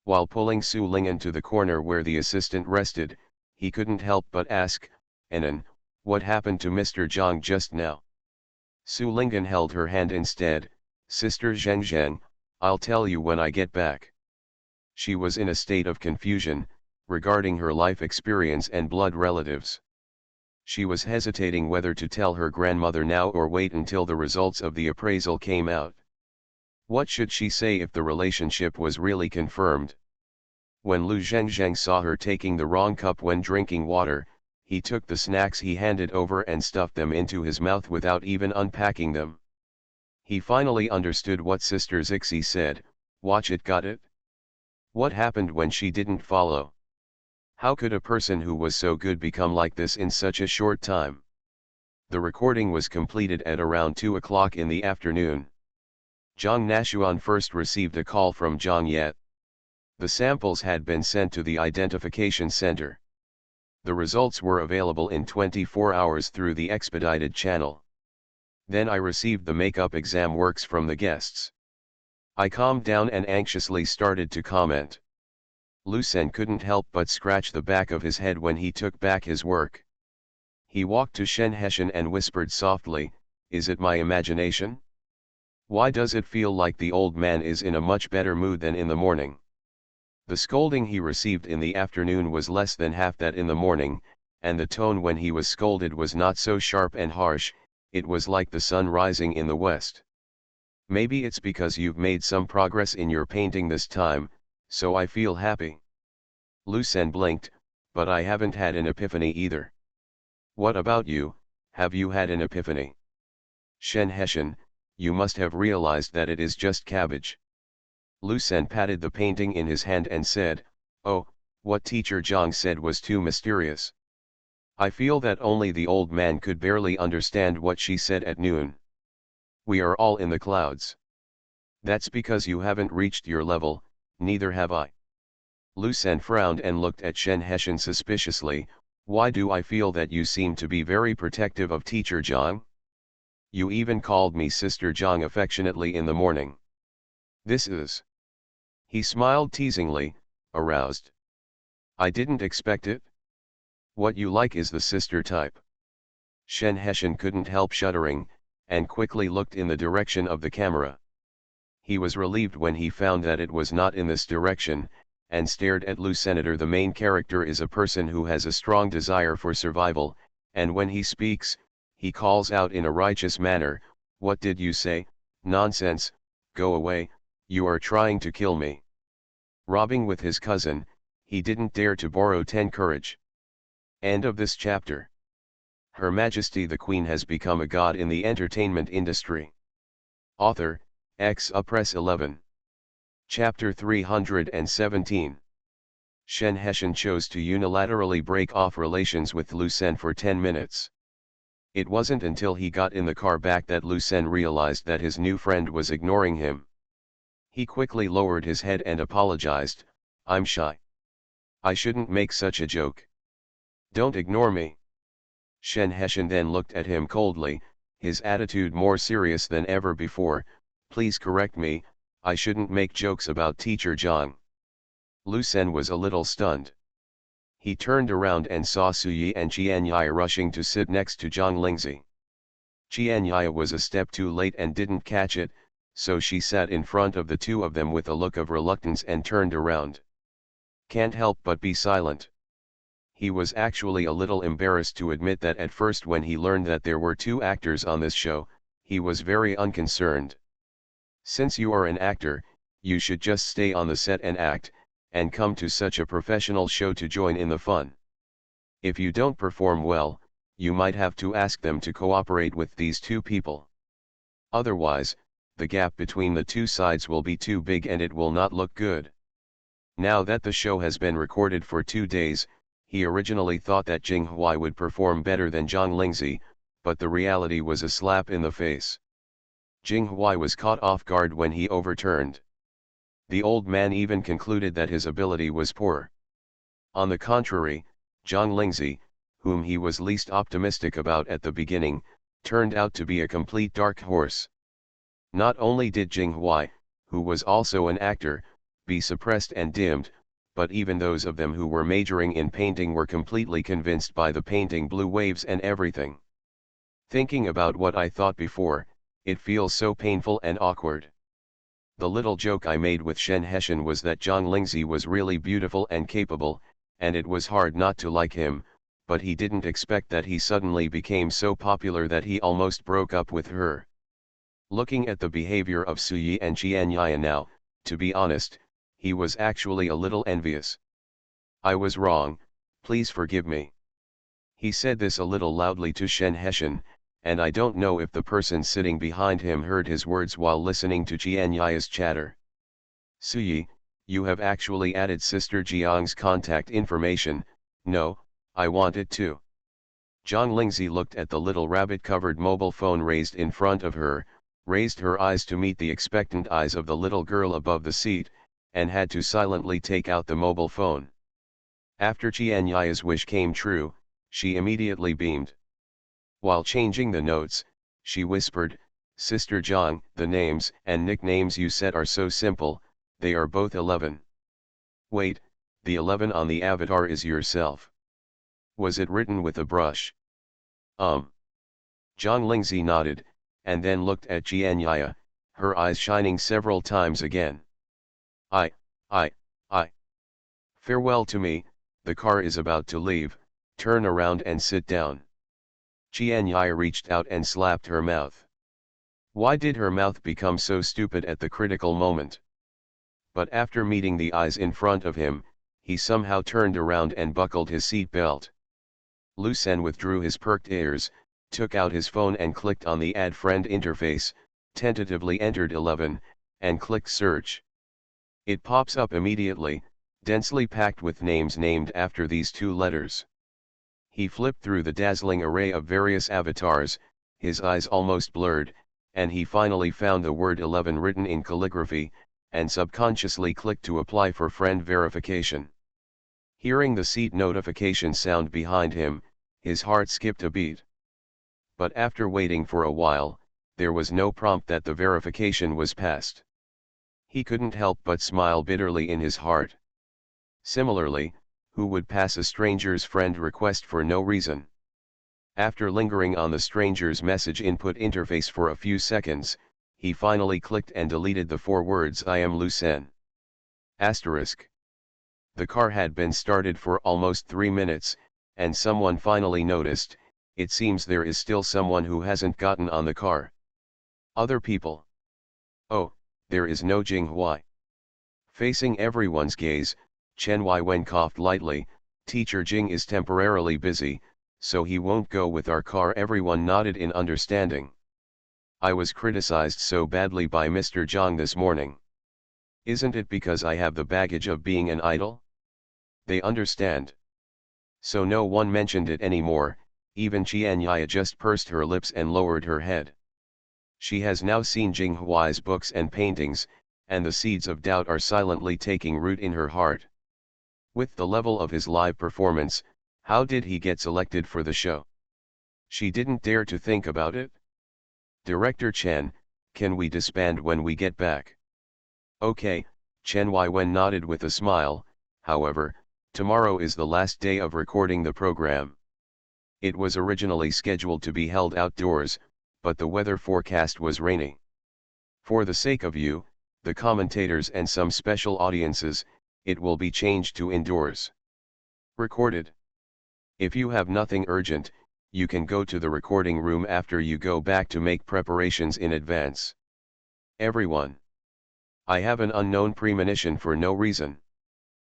While pulling Su Linggan to the corner where the assistant rested, he couldn't help but ask, "Anan, what happened to Mr. Zhang just now?" Su Linggan held her hand instead. "Sister Zhengzheng, I'll tell you when I get back." She was in a state of confusion, regarding her life experience and blood relatives. She was hesitating whether to tell her grandmother now or wait until the results of the appraisal came out. What should she say if the relationship was really confirmed? When Lu Zhengzheng saw her taking the wrong cup when drinking water, he took the snacks he handed over and stuffed them into his mouth without even unpacking them. He finally understood what Sister Zixi said, "Watch it, got it?" What happened when she didn't follow? How could a person who was so good become like this in such a short time? The recording was completed at around 2 o'clock in the afternoon. Zhang Nashuan first received a call from Zhang Yet. The samples had been sent to the identification center. The results were available in 24 hours through the expedited channel. Then I received the makeup exam works from the guests. I calmed down and anxiously started to comment. Lucen couldn't help but scratch the back of his head when he took back his work. He walked to Shen Heshen and whispered softly, "Is it my imagination? Why does it feel like the old man is in a much better mood than in the morning?" The scolding he received in the afternoon was less than half that in the morning, and the tone when he was scolded was not so sharp and harsh. It was like the sun rising in the west. "Maybe it's because you've made some progress in your painting this time, so I feel happy." Lucen blinked, "But I haven't had an epiphany either." "What about you, have you had an epiphany?" "Shen Heshen, you must have realized that it is just cabbage." Lucen patted the painting in his hand and said, "Oh, what teacher Zhang said was too mysterious. I feel that only the old man could barely understand what she said at noon. We are all in the clouds." "That's because you haven't reached your level, neither have I." Lucen frowned and looked at Shen Heshen suspiciously. "Why do I feel that you seem to be very protective of teacher Zhang? You even called me Sister Zhang affectionately in the morning. This is..." He smiled teasingly, aroused. "I didn't expect it. What you like is the sister type." Shen Heshen couldn't help shuddering, and quickly looked in the direction of the camera. He was relieved when he found that it was not in this direction, and stared at Lu Senator. The main character is a person who has a strong desire for survival, and when he speaks, he calls out in a righteous manner, "What did you say? Nonsense, go away, you are trying to kill me." Robbing with his cousin, he didn't dare to borrow 10 courage. End of this chapter. Her Majesty the Queen has become a god in the entertainment industry. Author, Press 11. Chapter 317. Shen Heshen chose to unilaterally break off relations with Lucen for 10 minutes. It wasn't until he got in the car back that Lucen realized that his new friend was ignoring him. He quickly lowered his head and apologized, "I'm shy. I shouldn't make such a joke. Don't ignore me." Shen Heshen then looked at him coldly, his attitude more serious than ever before. "Please correct me, I shouldn't make jokes about teacher Zhang." Lucen was a little stunned. He turned around and saw Suyi and Qianyai rushing to sit next to Zhang Lingzi. Qianyai was a step too late and didn't catch it, so she sat in front of the two of them with a look of reluctance and turned around. "Can't help but be silent." He was actually a little embarrassed to admit that at first when he learned that there were 2 actors on this show, he was very unconcerned. "Since you are an actor, you should just stay on the set and act, and come to such a professional show to join in the fun. If you don't perform well, you might have to ask them to cooperate with these two people. Otherwise, the gap between the two sides will be too big and it will not look good. Now that the show has been recorded for 2 days, he originally thought that Jing Huai would perform better than Zhang Lingzi, but the reality was a slap in the face. Jing Huai was caught off guard when he overturned. The old man even concluded that his ability was poor. On the contrary, Zhang Lingzi, whom he was least optimistic about at the beginning, turned out to be a complete dark horse. Not only did Jing Huai, who was also an actor, be suppressed and dimmed, but even those of them who were majoring in painting were completely convinced by the painting blue waves and everything. Thinking about what I thought before, it feels so painful and awkward. The little joke I made with Shen Heshan was that Zhang Lingzi was really beautiful and capable, and it was hard not to like him, but he didn't expect that he suddenly became so popular that he almost broke up with her. Looking at the behavior of Su Yi and Qian Yaya now, to be honest, he was actually a little envious. I was wrong, please forgive me. He said this a little loudly to Shen Heshan, and I don't know if the person sitting behind him heard his words while listening to Qian Yaya's chatter. Su Yi, you have actually added Sister Jiang's contact information. No, I wanted to. Zhang Lingzi looked at the little rabbit-covered mobile phone raised in front of her, raised her eyes to meet the expectant eyes of the little girl above the seat, and had to silently take out the mobile phone. After Qian Yaya's wish came true, she immediately beamed. While changing the notes, she whispered, Sister Zhang, the names and nicknames you set are so simple, they are both 11. Wait, the 11 on the avatar is yourself. Was it written with a brush? Zhang Lingzi nodded, and then looked at Qian Yaya, her eyes shining several times again. I. Farewell to me, the car is about to leave, turn around and sit down. Qian Yaya reached out and slapped her mouth. Why did her mouth become so stupid at the critical moment? But after meeting the eyes in front of him, he somehow turned around and buckled his seat belt. Lu Sen withdrew his perked ears, took out his phone and clicked on the Add Friend interface, tentatively entered 11, and clicked Search. It pops up immediately, densely packed with names named after these two letters. He flipped through the dazzling array of various avatars, his eyes almost blurred, and he finally found the word 11 written in calligraphy, and subconsciously clicked to apply for friend verification. Hearing the seat notification sound behind him, his heart skipped a beat. But after waiting for a while, there was no prompt that the verification was passed. He couldn't help but smile bitterly in his heart. Similarly, who would pass a stranger's friend request for no reason? After lingering on the stranger's message input interface for a few seconds, he finally clicked and deleted the 4 words I am Lu Sen. Asterisk. The car had been started for almost 3 minutes, and someone finally noticed, it seems there is still someone who hasn't gotten on the car. Other people. Oh, there is no Jing Huai. Facing everyone's gaze, Chen Weiwen coughed lightly, Teacher Jing is temporarily busy, so he won't go with our car. Everyone nodded in understanding. I was criticized so badly by Mr. Zhang this morning. Isn't it because I have the baggage of being an idol? They understand. So no one mentioned it anymore, even Qian Yaya just pursed her lips and lowered her head. She has now seen Jing Huai's books and paintings, and the seeds of doubt are silently taking root in her heart. With the level of his live performance, how did he get selected for the show? She didn't dare to think about it. Director Chen, can we disband when we get back? Okay, Chen Weiwen nodded with a smile. However, tomorrow is the last day of recording the program. It was originally scheduled to be held outdoors, but the weather forecast was rainy. For the sake of you, the commentators and some special audiences, it will be changed to indoors. Recorded. If you have nothing urgent, you can go to the recording room after you go back to make preparations in advance. Everyone. I have an unknown premonition for no reason.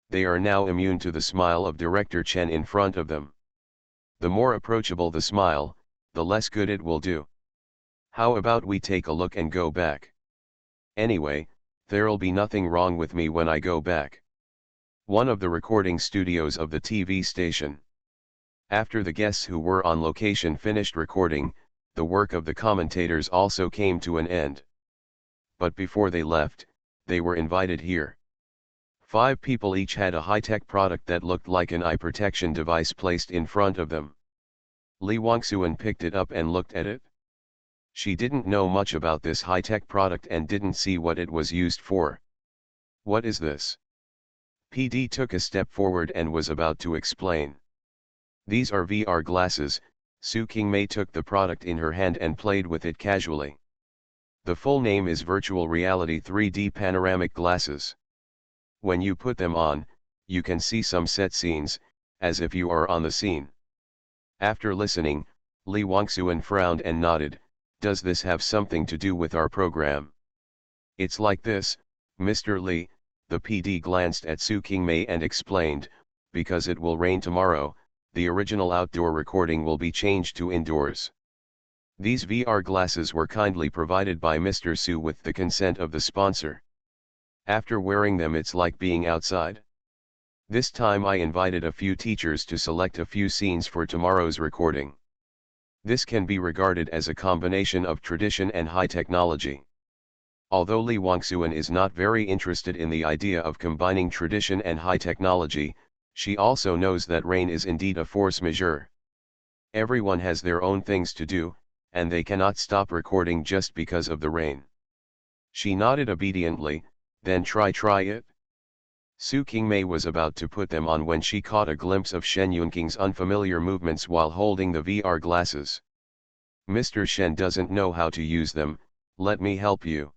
They are now immune to the smile of Director Chen in front of them. The more approachable the smile, the less good it will do. How about we take a look and go back? Anyway, there'll be nothing wrong with me when I go back. One of the recording studios of the TV station. After the guests who were on location finished recording, the work of the commentators also came to an end. But before they left, they were invited here. 5 people each had a high-tech product that looked like an eye protection device placed in front of them. Lee Wangsuan picked it up and looked at it. She didn't know much about this high-tech product and didn't see what it was used for. What is this? PD took a step forward and was about to explain. These are VR glasses. Su Qingmei took the product in her hand and played with it casually. The full name is Virtual Reality 3D Panoramic Glasses. When you put them on, you can see some set scenes, as if you are on the scene. After listening, Lee Wangsuan frowned and nodded. Does this have something to do with our program? It's like this, Mr. Lee, the PD glanced at Su Qingmei and explained, because it will rain tomorrow, the original outdoor recording will be changed to indoors. These VR glasses were kindly provided by Mr. Su with the consent of the sponsor. After wearing them it's like being outside. This time I invited a few teachers to select a few scenes for tomorrow's recording. This can be regarded as a combination of tradition and high technology. Although Lee Wangsuan is not very interested in the idea of combining tradition and high technology, she also knows that rain is indeed a force majeure. Everyone has their own things to do, and they cannot stop recording just because of the rain. She nodded obediently, then try it. Su Qingmei was about to put them on when she caught a glimpse of Shen Yunqing's unfamiliar movements while holding the VR glasses. Mr. Shen doesn't know how to use them, let me help you.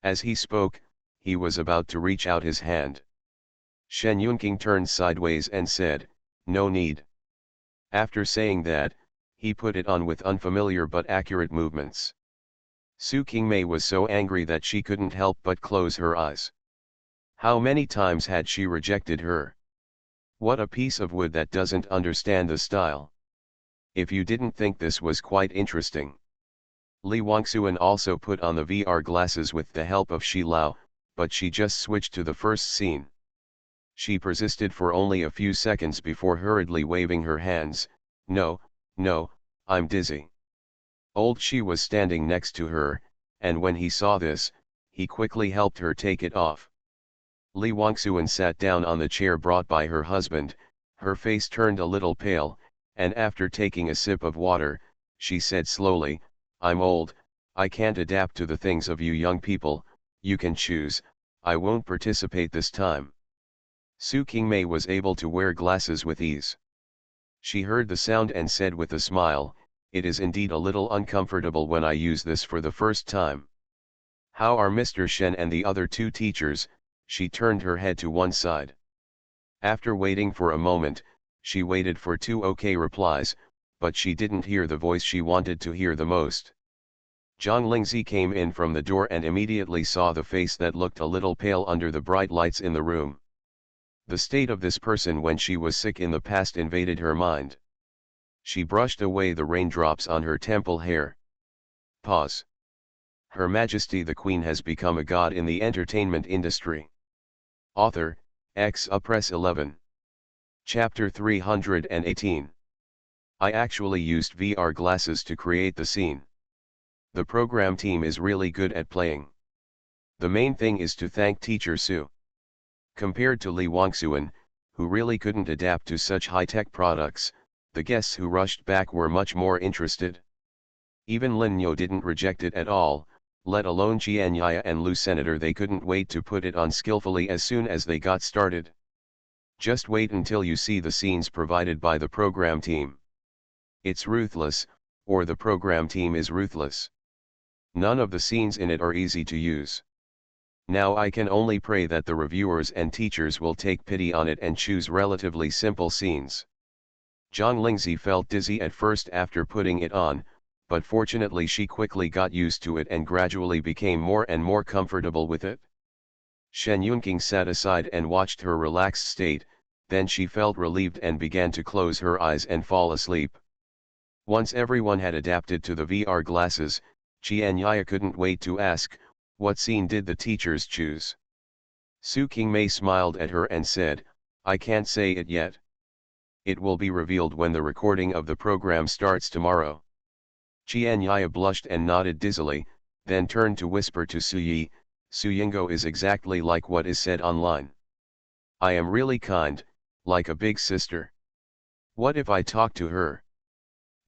As he spoke, he was about to reach out his hand. Shen Yunqing turned sideways and said, no need. After saying that, he put it on with unfamiliar but accurate movements. Su Qingmei was so angry that she couldn't help but close her eyes. How many times had she rejected her? What a piece of wood that doesn't understand the style. If you didn't think this was quite interesting. Lee Wangsuan also put on the VR glasses with the help of Shi Lao, but she just switched to the first scene. She persisted for only a few seconds before hurriedly waving her hands. No, I'm dizzy. Old Shi was standing next to her, and when he saw this, he quickly helped her take it off. Lee Wangsuan sat down on the chair brought by her husband, her face turned a little pale, and after taking a sip of water, she said slowly, I'm old, I can't adapt to the things of you young people, you can choose, I won't participate this time. Su Qingmei was able to wear glasses with ease. She heard the sound and said with a smile, it is indeed a little uncomfortable when I use this for the first time. How are Mr. Shen and the other 2 teachers? She turned her head to one side. After waiting for a moment, she waited for 2 okay replies, but she didn't hear the voice she wanted to hear the most. Zhang Lingzi came in from the door and immediately saw the face that looked a little pale under the bright lights in the room. The state of this person when she was sick in the past invaded her mind. She brushed away the raindrops on her temple hair. Pause. Her Majesty the Queen has become a god in the entertainment industry. Author, Press 11. Chapter 318. I actually used VR glasses to create the scene. The program team is really good at playing. The main thing is to thank Teacher Su. Compared to Lee Wangsuan, who really couldn't adapt to such high-tech products, the guests who rushed back were much more interested. Even Lin Yo didn't reject it at all, let alone Qianyaya and Lu Senator. They couldn't wait to put it on skillfully as soon as they got started. Just wait until you see the scenes provided by the program team. It's ruthless, or the program team is ruthless. None of the scenes in it are easy to use. Now I can only pray that the reviewers and teachers will take pity on it and choose relatively simple scenes. Zhang Lingzi felt dizzy at first after putting it on, but fortunately she quickly got used to it and gradually became more and more comfortable with it. Shen Yunqing sat aside and watched her relaxed state, then she felt relieved and began to close her eyes and fall asleep. Once everyone had adapted to the VR glasses, Qianyaya couldn't wait to ask, what scene did the teachers choose? Su Qingmei smiled at her and said, I can't say it yet. It will be revealed when the recording of the program starts tomorrow. Qianyaya blushed and nodded dizzily, then turned to whisper to Su Yi, Su Yingo is exactly like what is said online. I am really kind, like a big sister. What if I talk to her?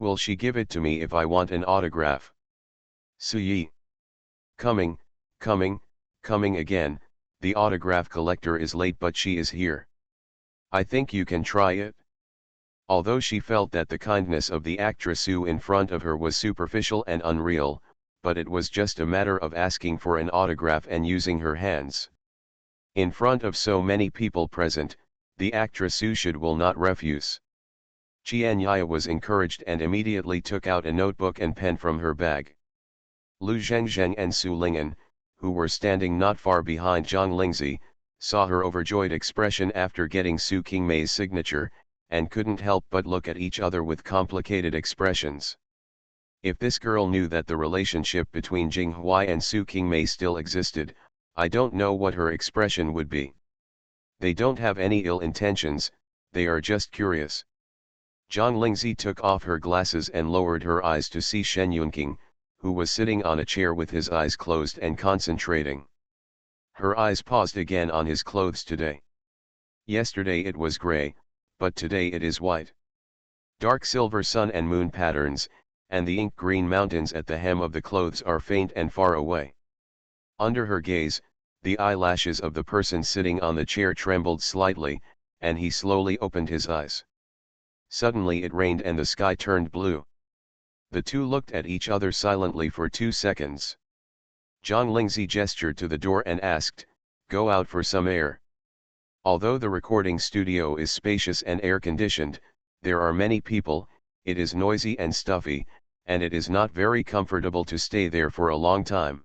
Will she give it to me if I want an autograph? Su Yi. Coming again, the autograph collector is late but she is here. I think you can try it. Although she felt that the kindness of the actress Su in front of her was superficial and unreal, but it was just a matter of asking for an autograph and using her hands. In front of so many people present, the actress Su will not refuse. Qianyaya was encouraged and immediately took out a notebook and pen from her bag. Lu Zhengzheng and Su Ling'an, who were standing not far behind Zhang Lingzi, saw her overjoyed expression after getting Su Qingmei's signature, and couldn't help but look at each other with complicated expressions. If this girl knew that the relationship between Jing Huai and Su Qingmei still existed, I don't know what her expression would be. They don't have any ill intentions, they are just curious. Zhang Lingzi took off her glasses and lowered her eyes to see Shen Yunqing, who was sitting on a chair with his eyes closed and concentrating. Her eyes paused again on his clothes today. Yesterday it was gray, but today it is white. Dark silver sun and moon patterns, and the ink green mountains at the hem of the clothes are faint and far away. Under her gaze, the eyelashes of the person sitting on the chair trembled slightly, and he slowly opened his eyes. Suddenly it rained and the sky turned blue. The two looked at each other silently for 2 seconds. Zhang Lingzi gestured to the door and asked, "Go out for some air." Although the recording studio is spacious and air-conditioned, there are many people, it is noisy and stuffy, and it is not very comfortable to stay there for a long time.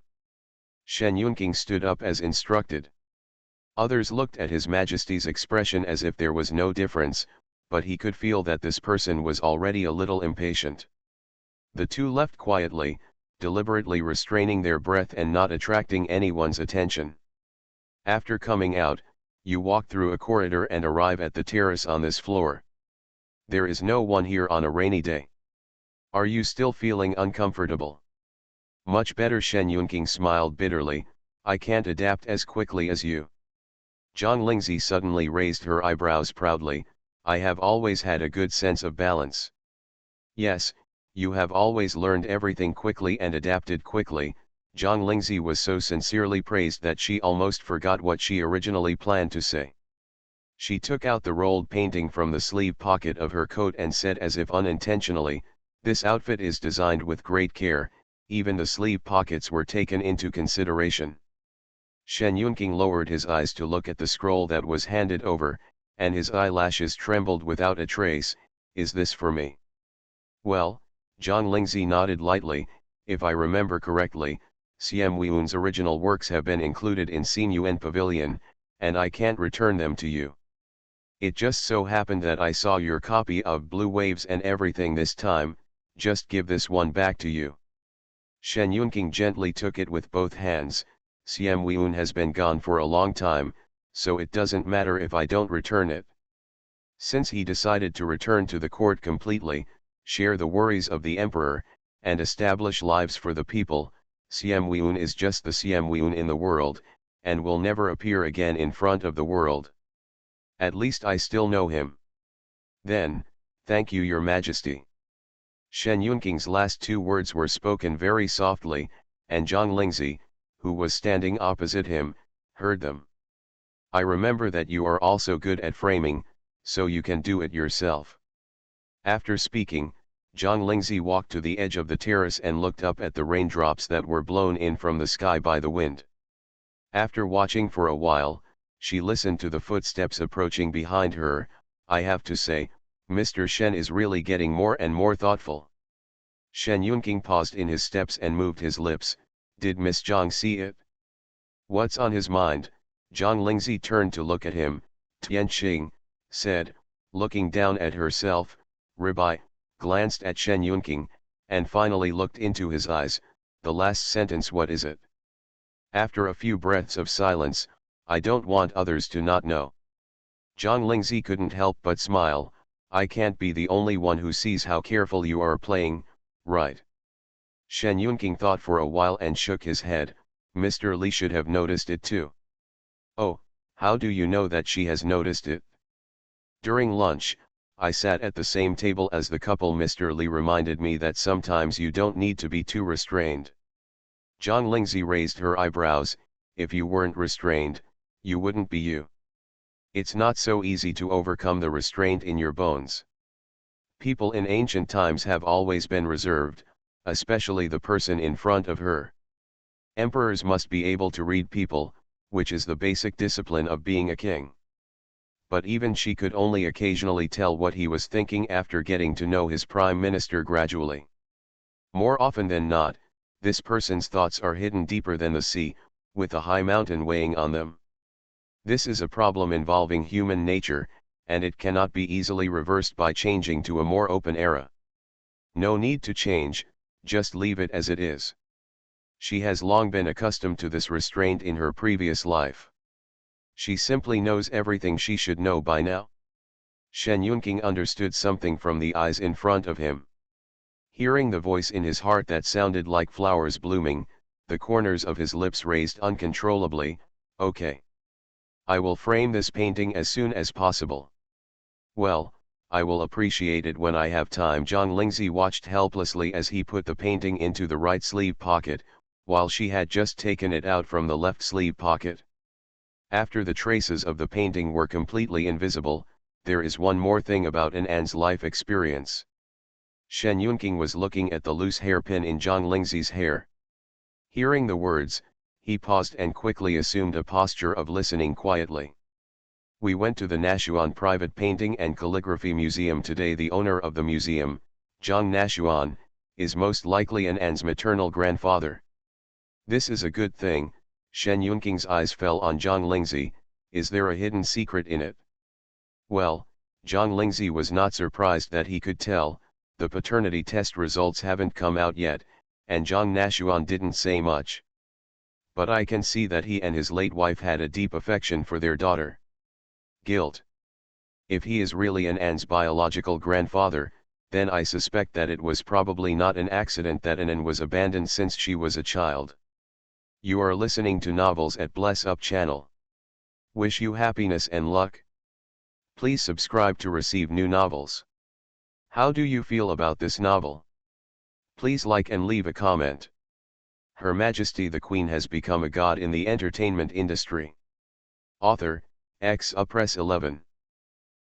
Shen Yunqing stood up as instructed. Others looked at His Majesty's expression as if there was no difference, but he could feel that this person was already a little impatient. The two left quietly, deliberately restraining their breath and not attracting anyone's attention. After coming out, you walk through a corridor and arrive at the terrace on this floor. There is no one here on a rainy day. Are you still feeling uncomfortable? Much better. Shen Yunqing smiled bitterly, I can't adapt as quickly as you. Zhang Lingzi suddenly raised her eyebrows proudly, I have always had a good sense of balance. Yes, you have always learned everything quickly and adapted quickly. Zhang Lingzi was so sincerely praised that she almost forgot what she originally planned to say. She took out the rolled painting from the sleeve pocket of her coat and said as if unintentionally, this outfit is designed with great care, even the sleeve pockets were taken into consideration. Shen Yunqing lowered his eyes to look at the scroll that was handed over, and his eyelashes trembled without a trace, is this for me? Well, Zhang Lingzi nodded lightly, if I remember correctly, Xian Weiyun's original works have been included in Xinyuan Pavilion, and I can't return them to you. It just so happened that I saw your copy of Blue Waves and everything this time, just give this one back to you. Shen Yunqing gently took it with both hands, Xian Weiyun has been gone for a long time, so it doesn't matter if I don't return it. Since he decided to return to the court completely, share the worries of the emperor, and establish lives for the people, Xian Weiyun is just the Xian Weiyun in the world, and will never appear again in front of the world. At least I still know him. Then, thank you, Your Majesty. Shen Yunqing's last 2 words were spoken very softly, and Zhang Lingzi, who was standing opposite him, heard them. I remember that you are also good at framing, so you can do it yourself. After speaking, Zhang Lingzi walked to the edge of the terrace and looked up at the raindrops that were blown in from the sky by the wind. After watching for a while, she listened to the footsteps approaching behind her. I have to say, Mr. Shen is really getting more and more thoughtful. Shen Yunqing paused in his steps and moved his lips. Did Miss Zhang see it? What's on his mind? Zhang Lingzi turned to look at him. Tianqing, said, looking down at herself. Ribeye glanced at Shen Yunqing, and finally looked into his eyes. The last sentence, what is it? After a few breaths of silence, I don't want others to not know. Zhang Lingzi couldn't help but smile. I can't be the only one who sees how careful you are playing, right? Shen Yunqing thought for a while and shook his head. Mr. Li should have noticed it too. Oh, how do you know that she has noticed it? During lunch, I sat at the same table as the couple. Mr. Li reminded me that sometimes you don't need to be too restrained. Zhang Lingzi raised her eyebrows. If you weren't restrained, you wouldn't be you. It's not so easy to overcome the restraint in your bones. People in ancient times have always been reserved, especially the person in front of her. Emperors must be able to read people, which is the basic discipline of being a king. But even she could only occasionally tell what he was thinking after getting to know his prime minister gradually. More often than not, this person's thoughts are hidden deeper than the sea, with a high mountain weighing on them. This is a problem involving human nature, and it cannot be easily reversed by changing to a more open era. No need to change, just leave it as it is. She has long been accustomed to this restraint in her previous life. She simply knows everything she should know by now. Shen Yunqing understood something from the eyes in front of him. Hearing the voice in his heart that sounded like flowers blooming, the corners of his lips raised uncontrollably. Okay. I will frame this painting as soon as possible. Well, I will appreciate it when I have time. Zhang Lingzi watched helplessly as he put the painting into the right sleeve pocket, while she had just taken it out from the left sleeve pocket. After the traces of the painting were completely invisible, there is one more thing about an An's life experience. Shen Yunqing was looking at the loose hairpin in Zhang Lingzi's hair. Hearing the words, he paused and quickly assumed a posture of listening quietly. We went to the Nashuan Private Painting and Calligraphy Museum today. The owner of the museum, Zhang Nashuan, is most likely an An's maternal grandfather. This is a good thing. Shen Yunqing's eyes fell on Zhang Lingzi. Is there a hidden secret in it? Well, Zhang Lingzi was not surprised that he could tell. The paternity test results haven't come out yet, and Zhang Nashuan didn't say much. But I can see that he and his late wife had a deep affection for their daughter. Guilt. If he is really an An's biological grandfather, then I suspect that it was probably not an accident that An was abandoned since she was a child. You are listening to Novels at Bless Up channel. Wish you happiness and luck. Please subscribe to receive new novels. How do you feel about this novel? Please like and leave a comment. Her Majesty the Queen has become a god in the entertainment industry. Author, Press 11.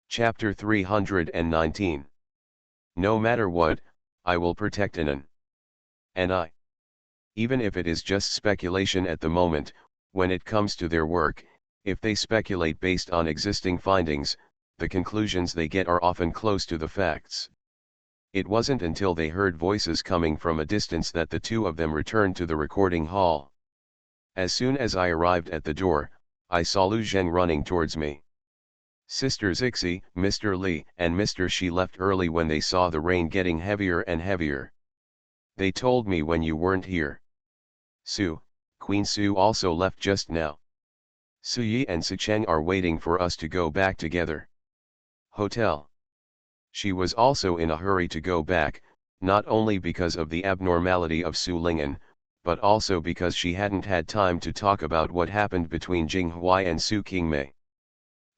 Chapter 319. No matter what, I will protect An. And I. Even if it is just speculation at the moment, when it comes to their work, if they speculate based on existing findings, the conclusions they get are often close to the facts. It wasn't until they heard voices coming from a distance that the two of them returned to the recording hall. As soon as I arrived at the door, I saw Lu Zheng running towards me. Sister Zixi, Mr. Li, and Mr. Shi left early when they saw the rain getting heavier and heavier. They told me when you weren't here. Queen Su also left just now. Su Yi and Su Cheng are waiting for us to go back together. Hotel. She was also in a hurry to go back, not only because of the abnormality of Su Ling'an, but also because she hadn't had time to talk about what happened between Jing Huai and Su Qingmei.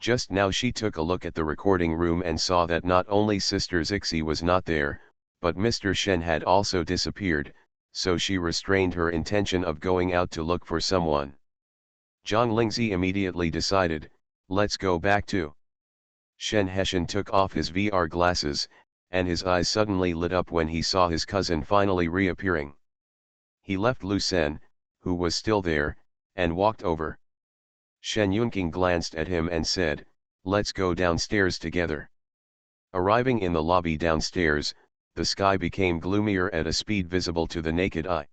Just now she took a look at the recording room and saw that not only Sister Zixi was not there, but Mr. Shen had also disappeared, so she restrained her intention of going out to look for someone. Zhang Lingzi immediately decided, let's go back too. Shen Heshan took off his VR glasses, and his eyes suddenly lit up when he saw his cousin finally reappearing. He left Lu Sen, who was still there, and walked over. Shen Yunqing glanced at him and said, let's go downstairs together. Arriving in the lobby downstairs, the sky became gloomier at a speed visible to the naked eye.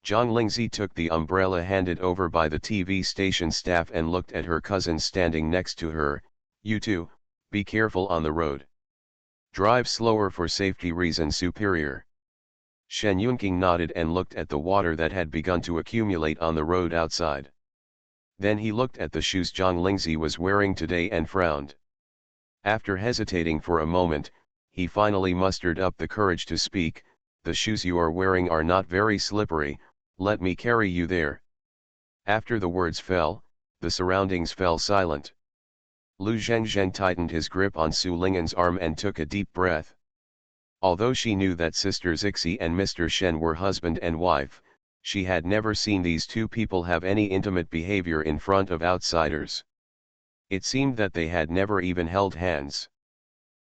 Zhang Lingzi took the umbrella handed over by the TV station staff and looked at her cousin standing next to her. You two, Be careful on the road. Drive slower for safety reasons superior. Shen Yunqing nodded and looked at the water that had begun to accumulate on the road outside. Then he looked at the shoes Zhang Lingzi was wearing today and frowned. After hesitating for a moment, he finally mustered up the courage to speak. The shoes you are wearing are not very slippery, let me carry you there. After the words fell, the surroundings fell silent. Lu Zhengzheng tightened his grip on Su Ling'an's arm and took a deep breath. Although she knew that Sister Zixi and Mr. Shen were husband and wife, she had never seen these two people have any intimate behavior in front of outsiders. It seemed that they had never even held hands.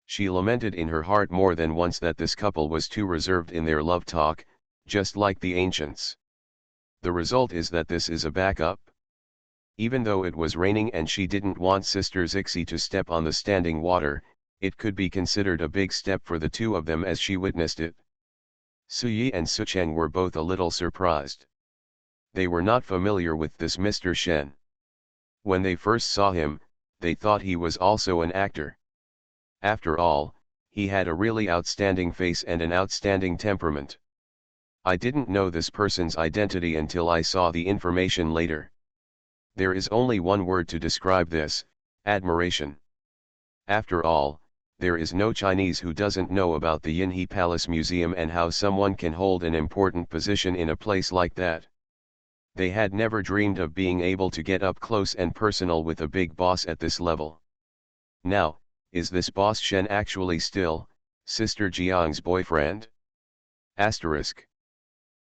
She lamented in her heart more than once that this couple was too reserved in their love talk, just like the ancients. The result is that this is a backup. Even though it was raining and she didn't want Sister Zixi to step on the standing water, it could be considered a big step for the two of them as she witnessed it. Su Yi and Su Cheng were both a little surprised. They were not familiar with this Mr. Shen. When they first saw him, they thought he was also an actor. After all, he had a really outstanding face and an outstanding temperament. I didn't know this person's identity until I saw the information later. There is only one word to describe this: admiration. After all, there is no Chinese who doesn't know about the Yinhe Palace Museum and how someone can hold an important position in a place like that. They had never dreamed of being able to get up close and personal with a big boss at this level. Now, is this boss Shen actually still Sister Jiang's boyfriend? Asterisk.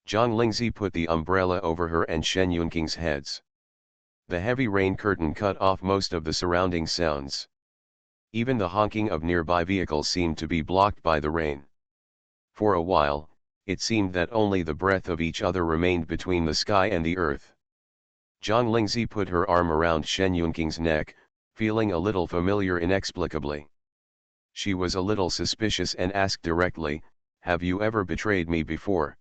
Zhang Lingzi put the umbrella over her and Shen Yunqing's heads. The heavy rain curtain cut off most of the surrounding sounds. Even the honking of nearby vehicles seemed to be blocked by the rain. For a while, it seemed that only the breath of each other remained between the sky and the earth. Zhang Lingzi put her arm around Shen Yunqing's neck, feeling a little familiar inexplicably. She was a little suspicious and asked directly, "Have you ever betrayed me before?"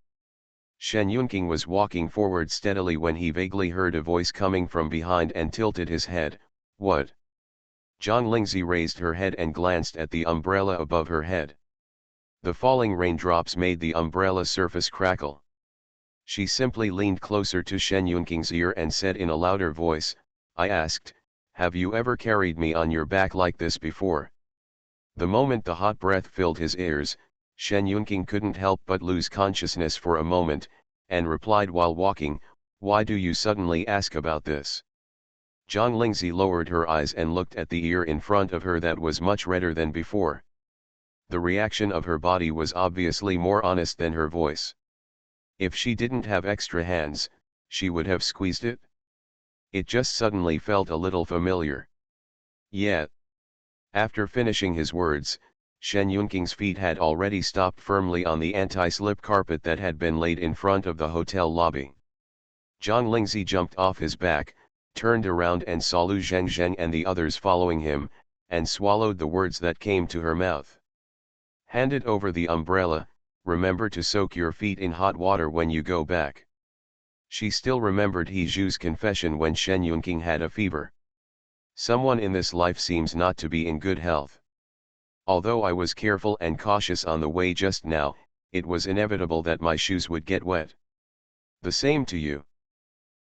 Shen Yunqing was walking forward steadily when he vaguely heard a voice coming from behind and tilted his head. "What?" Zhang Lingzi raised her head and glanced at the umbrella above her head. The falling raindrops made the umbrella surface crackle. She simply leaned closer to Shen Yunqing's ear and said in a louder voice, "I asked, have you ever carried me on your back like this before?" The moment the hot breath filled his ears, Shen Yunqing couldn't help but lose consciousness for a moment, and replied while walking, "Why do you suddenly ask about this?" Zhang Lingzi lowered her eyes and looked at the ear in front of her that was much redder than before. The reaction of her body was obviously more honest than her voice. If she didn't have extra hands, she would have squeezed it. It just suddenly felt a little familiar. Yeah. After finishing his words, Shen Yunqing's feet had already stopped firmly on the anti-slip carpet that had been laid in front of the hotel lobby. Zhang Lingzi jumped off his back, turned around and saw Lu Zhengzheng and the others following him, and swallowed the words that came to her mouth. "Handed over the umbrella, remember to soak your feet in hot water when you go back." She still remembered He Zhu's confession when Shen Yunqing had a fever. Someone in this life seems not to be in good health. Although I was careful and cautious on the way just now, it was inevitable that my shoes would get wet. The same to you.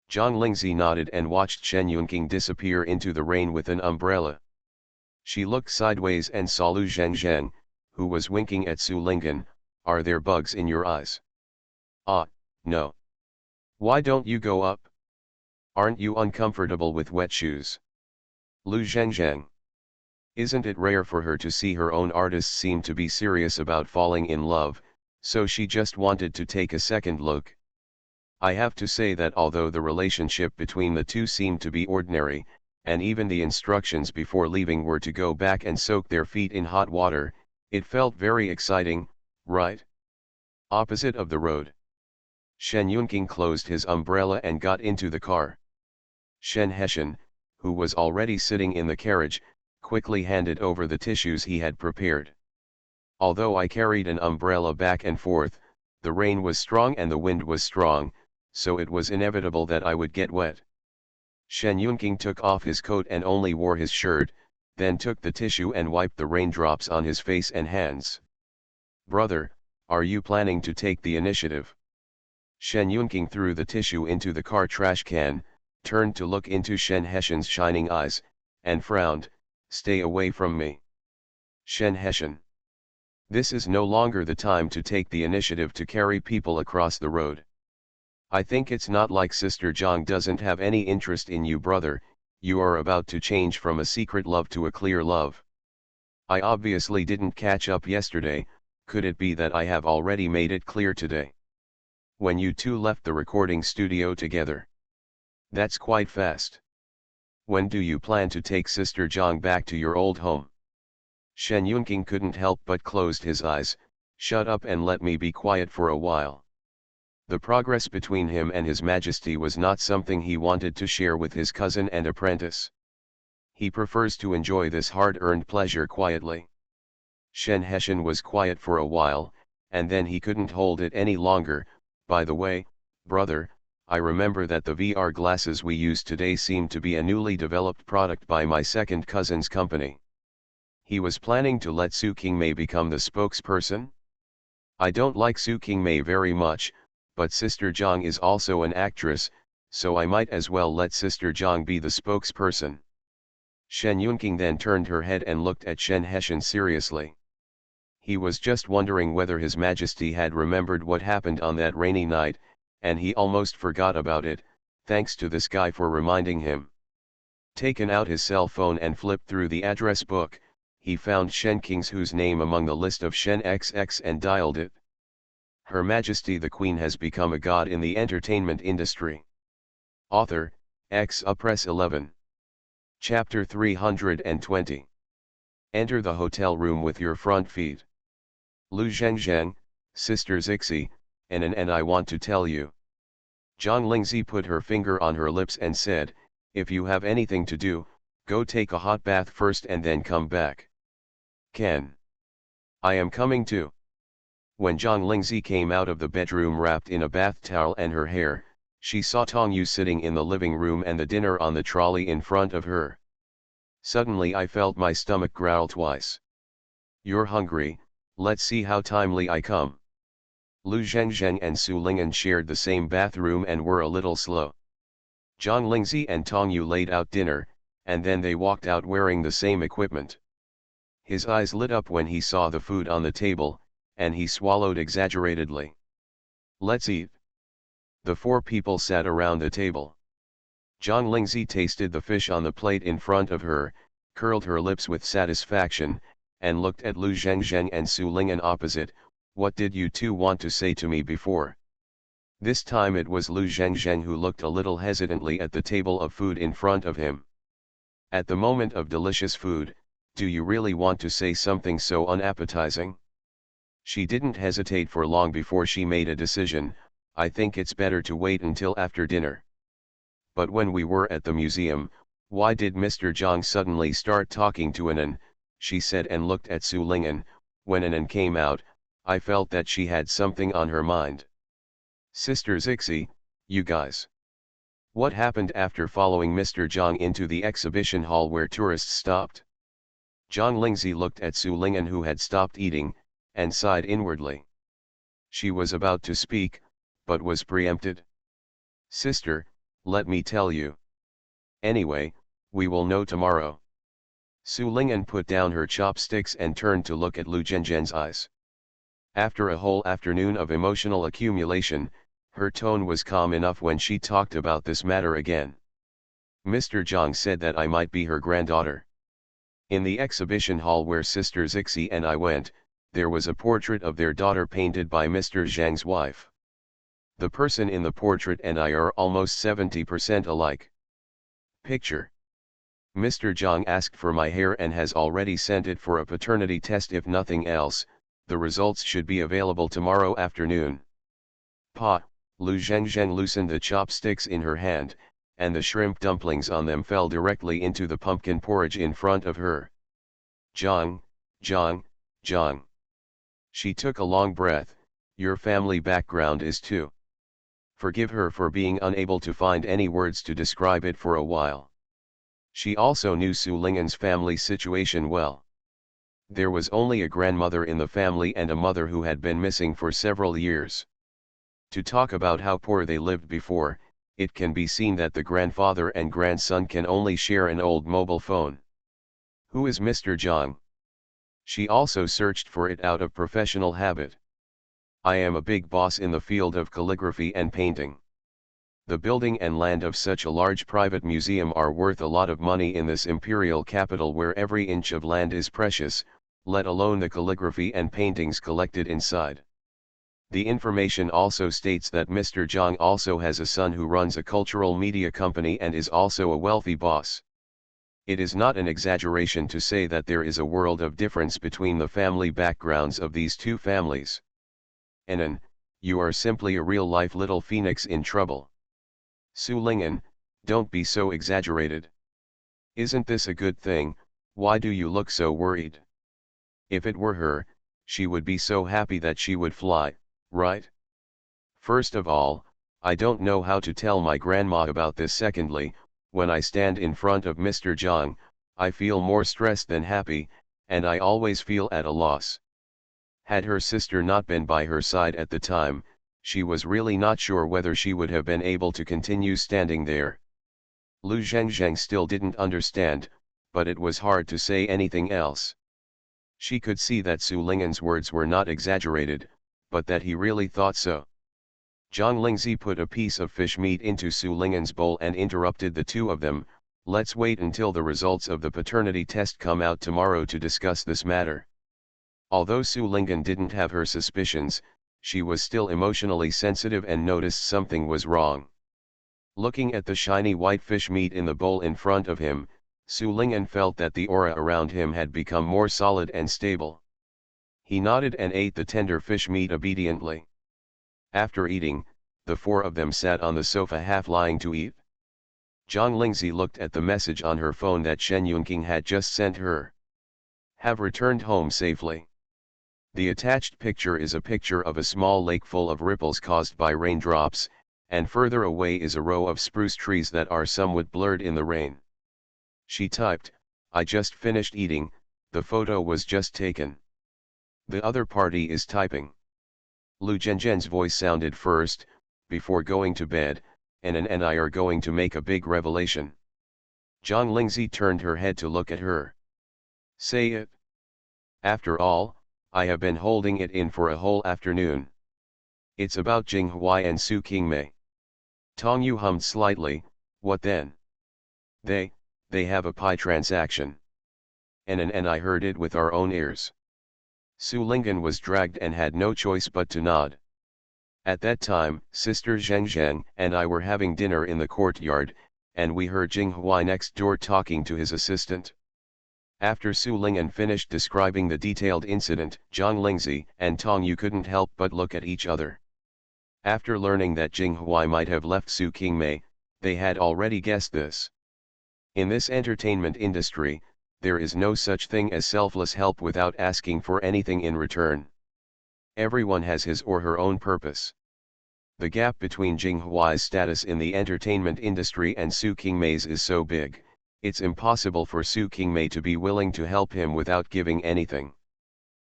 Zhang Lingzi nodded and watched Shen Yunqing disappear into the rain with an umbrella. She looked sideways and saw Lu Zhengzheng, who was winking at Su Ling'an. "Are there bugs in your eyes?" "Ah, no." "Why don't you go up? Aren't you uncomfortable with wet shoes?" Lu Zhengzheng. Isn't it rare for her to see her own artist seem to be serious about falling in love, so she just wanted to take a second look. I have to say that although the relationship between the two seemed to be ordinary, and even the instructions before leaving were to go back and soak their feet in hot water, it felt very exciting, right? Opposite of the road. Shen Yunqing closed his umbrella and got into the car. Shen Heshan, who was already sitting in the carriage, quickly handed over the tissues he had prepared. Although I carried an umbrella back and forth, the rain was strong and the wind was strong, so it was inevitable that I would get wet. Shen Yunqing took off his coat and only wore his shirt, then took the tissue and wiped the raindrops on his face and hands. "Brother, are you planning to take the initiative?" Shen Yunqing threw the tissue into the car trash can, turned to look into Shen Heshen's shining eyes, and frowned. "Stay away from me. Shen Heshen. This is no longer the time to take the initiative to carry people across the road. I think it's not like Sister Zhang doesn't have any interest in you, brother. You are about to change from a secret love to a clear love. I obviously didn't catch up yesterday. Could it be that I have already made it clear today? When you two left the recording studio together. That's quite fast. When do you plan to take Sister Zhang back to your old home?" Shen Yunqing couldn't help but closed his eyes. "Shut up and let me be quiet for a while." The progress between him and His Majesty was not something he wanted to share with his cousin and apprentice. He prefers to enjoy this hard-earned pleasure quietly. Shen Heshen was quiet for a while, and then he couldn't hold it any longer. "By the way, brother, I remember that the VR glasses we used today seemed to be a newly developed product by my second cousin's company. He was planning to let Su Qingmei become the spokesperson? I don't like Su Qingmei very much, but Sister Zhang is also an actress, so I might as well let Sister Zhang be the spokesperson." Shen Yunqing then turned her head and looked at Shen Heshen seriously. He was just wondering whether His Majesty had remembered what happened on that rainy night, and he almost forgot about it, thanks to this guy for reminding him. Taken out his cell phone and flipped through the address book, he found Shen Qing's name among the list of Shen XX and dialed it. Her Majesty the Queen has become a god in the entertainment industry. Author, Press 11. Chapter 320. Enter the hotel room with your front feet. Lu Zhengzheng, Sister Zixi, and I want to tell you. Zhang Lingzi put her finger on her lips and said, "If you have anything to do, go take a hot bath first and then come back." "Ken. I am coming too." When Zhang Lingzi came out of the bedroom wrapped in a bath towel and her hair, she saw Tong Yu sitting in the living room and the dinner on the trolley in front of her. Suddenly I felt my stomach growl twice. "You're hungry, let's see how timely I come." Lu Zhengzheng and Su Ling'an shared the same bathroom and were a little slow. Zhang Lingzi and Tong Yu laid out dinner, and then they walked out wearing the same equipment. His eyes lit up when he saw the food on the table, and he swallowed exaggeratedly. "Let's eat." The four people sat around the table. Zhang Lingzi tasted the fish on the plate in front of her, curled her lips with satisfaction, and looked at Lu Zhengzheng and Su Ling'an opposite. "What did you two want to say to me before?" This time it was Lu Zhengzheng who looked a little hesitantly at the table of food in front of him. At the moment of delicious food, do you really want to say something so unappetizing? She didn't hesitate for long before she made a decision. "I think it's better to wait until after dinner." "But when we were at the museum, why did Mr. Zhang suddenly start talking to Anan?" she said and looked at Su Ling'an. "When Anan came out, I felt that she had something on her mind." "Sister Zixi, you guys. What happened after following Mr. Zhang into the exhibition hall where tourists stopped?" Zhang Lingzi looked at Su Ling'an, who had stopped eating, and sighed inwardly. She was about to speak, but was preempted. "Sister, let me tell you. Anyway, we will know tomorrow." Su Ling'an put down her chopsticks and turned to look at Lu Zhengzhen's eyes. After a whole afternoon of emotional accumulation, her tone was calm enough when she talked about this matter again. "Mr. Zhang said that I might be her granddaughter. In the exhibition hall where Sister Zixi and I went, there was a portrait of their daughter painted by Mr. Zhang's wife. The person in the portrait and I are almost 70% alike. Picture. Mr. Zhang asked for my hair and has already sent it for a paternity test. If nothing else, the results should be available tomorrow afternoon." "Pa." Lu Zhengzheng loosened the chopsticks in her hand, and the shrimp dumplings on them fell directly into the pumpkin porridge in front of her. "Zhang, Zhang, Zhang." She took a long breath. "Your family background is too. Forgive her for being unable to find any words to describe it for a while. She also knew Su Ling'an's family situation well. There was only a grandmother in the family and a mother who had been missing for several years. To talk about how poor they lived before, it can be seen that the grandfather and grandson can only share an old mobile phone. Who is Mr. Zhang? She also searched for it out of professional habit. I am a big boss in the field of calligraphy and painting. The building and land of such a large private museum are worth a lot of money in this imperial capital where every inch of land is precious, let alone the calligraphy and paintings collected inside. The information also states that Mr. Zhang also has a son who runs a cultural media company and is also a wealthy boss. It is not an exaggeration to say that there is a world of difference between the family backgrounds of these two families. Anan, you are simply a real-life little phoenix in trouble. Su Ling'an, don't be so exaggerated. Isn't this a good thing? Why do you look so worried? If it were her, she would be so happy that she would fly, right? First of all, I don't know how to tell my grandma about this. Secondly, when I stand in front of Mr. Zhang, I feel more stressed than happy, and I always feel at a loss. Had her sister not been by her side at the time, she was really not sure whether she would have been able to continue standing there. Lu Zhengzheng still didn't understand, but it was hard to say anything else. She could see that Su Ling'an's words were not exaggerated, but that he really thought so. Zhang Lingzi put a piece of fish meat into Su Ling'an's bowl and interrupted the two of them. Let's wait until the results of the paternity test come out tomorrow to discuss this matter. Although Su Ling'an didn't have her suspicions, she was still emotionally sensitive and noticed something was wrong. Looking at the shiny white fish meat in the bowl in front of him, Su Ling'an felt that the aura around him had become more solid and stable. He nodded and ate the tender fish meat obediently. After eating, the four of them sat on the sofa half lying to eat. Zhang Lingzi looked at the message on her phone that Shen Yunqing had just sent her. Have returned home safely. The attached picture is a picture of a small lake full of ripples caused by raindrops, and further away is a row of spruce trees that are somewhat blurred in the rain. She typed, I just finished eating, the photo was just taken. The other party is typing. Lu Zhengzhen's voice sounded first, before going to bed, and I are going to make a big revelation. Zhang Lingzi turned her head to look at her. Say it. After all, I have been holding it in for a whole afternoon. It's about Jing Huai and Su Qingmei. Tong Yu hummed slightly, what then? They have a pie transaction. And I heard it with our own ears. Su Ling'an was dragged and had no choice but to nod. At that time, Sister Zhengzheng and I were having dinner in the courtyard, and we heard Jing Huai next door talking to his assistant. After Su Ling'an finished describing the detailed incident, Zhang Lingzi and Tong Yu couldn't help but look at each other. After learning that Jing Huai might have left Su Qingmei, they had already guessed this. In this entertainment industry, there is no such thing as selfless help without asking for anything in return. Everyone has his or her own purpose. The gap between Jing Huai's status in the entertainment industry and Su Qingmei's is so big, it's impossible for Su Qingmei to be willing to help him without giving anything.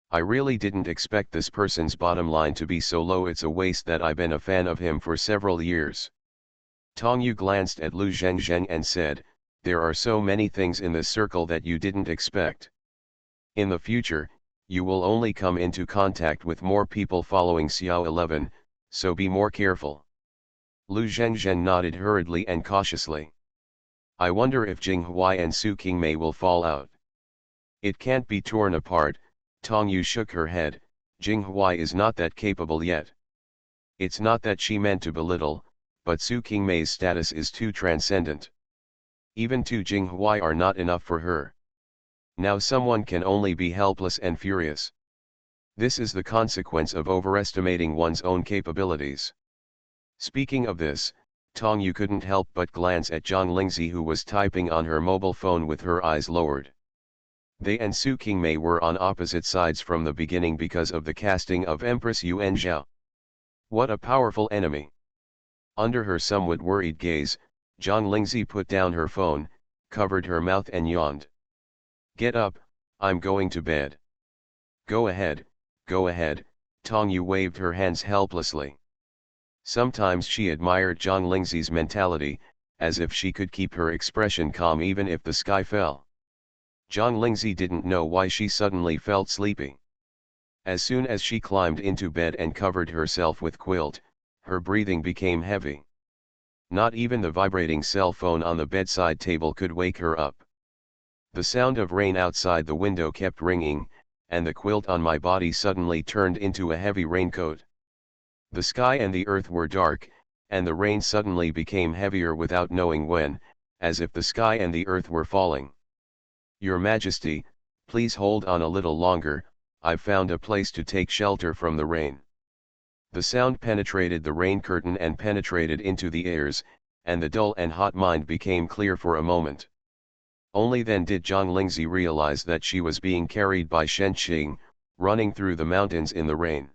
I really didn't expect this person's bottom line to be so low. It's a waste that I've been a fan of him for several years. Tong Yu glanced at Lu Zhengzheng and said, there are so many things in this circle that you didn't expect. In the future, you will only come into contact with more people following Xiao 11, so be more careful. Lu Zhengzheng nodded hurriedly and cautiously. I wonder if Jing Huai and Su Qingmei will fall out. It can't be torn apart. Tong Yu shook her head, Jing Huai is not that capable yet. It's not that she meant to belittle, but Su Qingmei's status is too transcendent. Even two Jing Huai are not enough for her. Now someone can only be helpless and furious. This is the consequence of overestimating one's own capabilities. Speaking of this, Tong Yu couldn't help but glance at Zhang Lingzi, who was typing on her mobile phone with her eyes lowered. They and Su Qingmei were on opposite sides from the beginning because of the casting of Empress Yuan Zhao. What a powerful enemy! Under her somewhat worried gaze, Zhang Lingzi put down her phone, covered her mouth and yawned. "Get up, I'm going to bed." Go ahead, Tong Yu waved her hands helplessly. Sometimes she admired Zhang Lingzi's mentality, as if she could keep her expression calm even if the sky fell. Zhang Lingzi didn't know why she suddenly felt sleepy. As soon as she climbed into bed and covered herself with quilt, her breathing became heavy. Not even the vibrating cell phone on the bedside table could wake her up. The sound of rain outside the window kept ringing, and the quilt on my body suddenly turned into a heavy raincoat. The sky and the earth were dark, and the rain suddenly became heavier without knowing when, as if the sky and the earth were falling. "Your Majesty, please hold on a little longer, I've found a place to take shelter from the rain." The sound penetrated the rain curtain and penetrated into the ears, and the dull and hot mind became clear for a moment. Only then did Zhang Lingzi realize that she was being carried by Shen Qing, running through the mountains in the rain.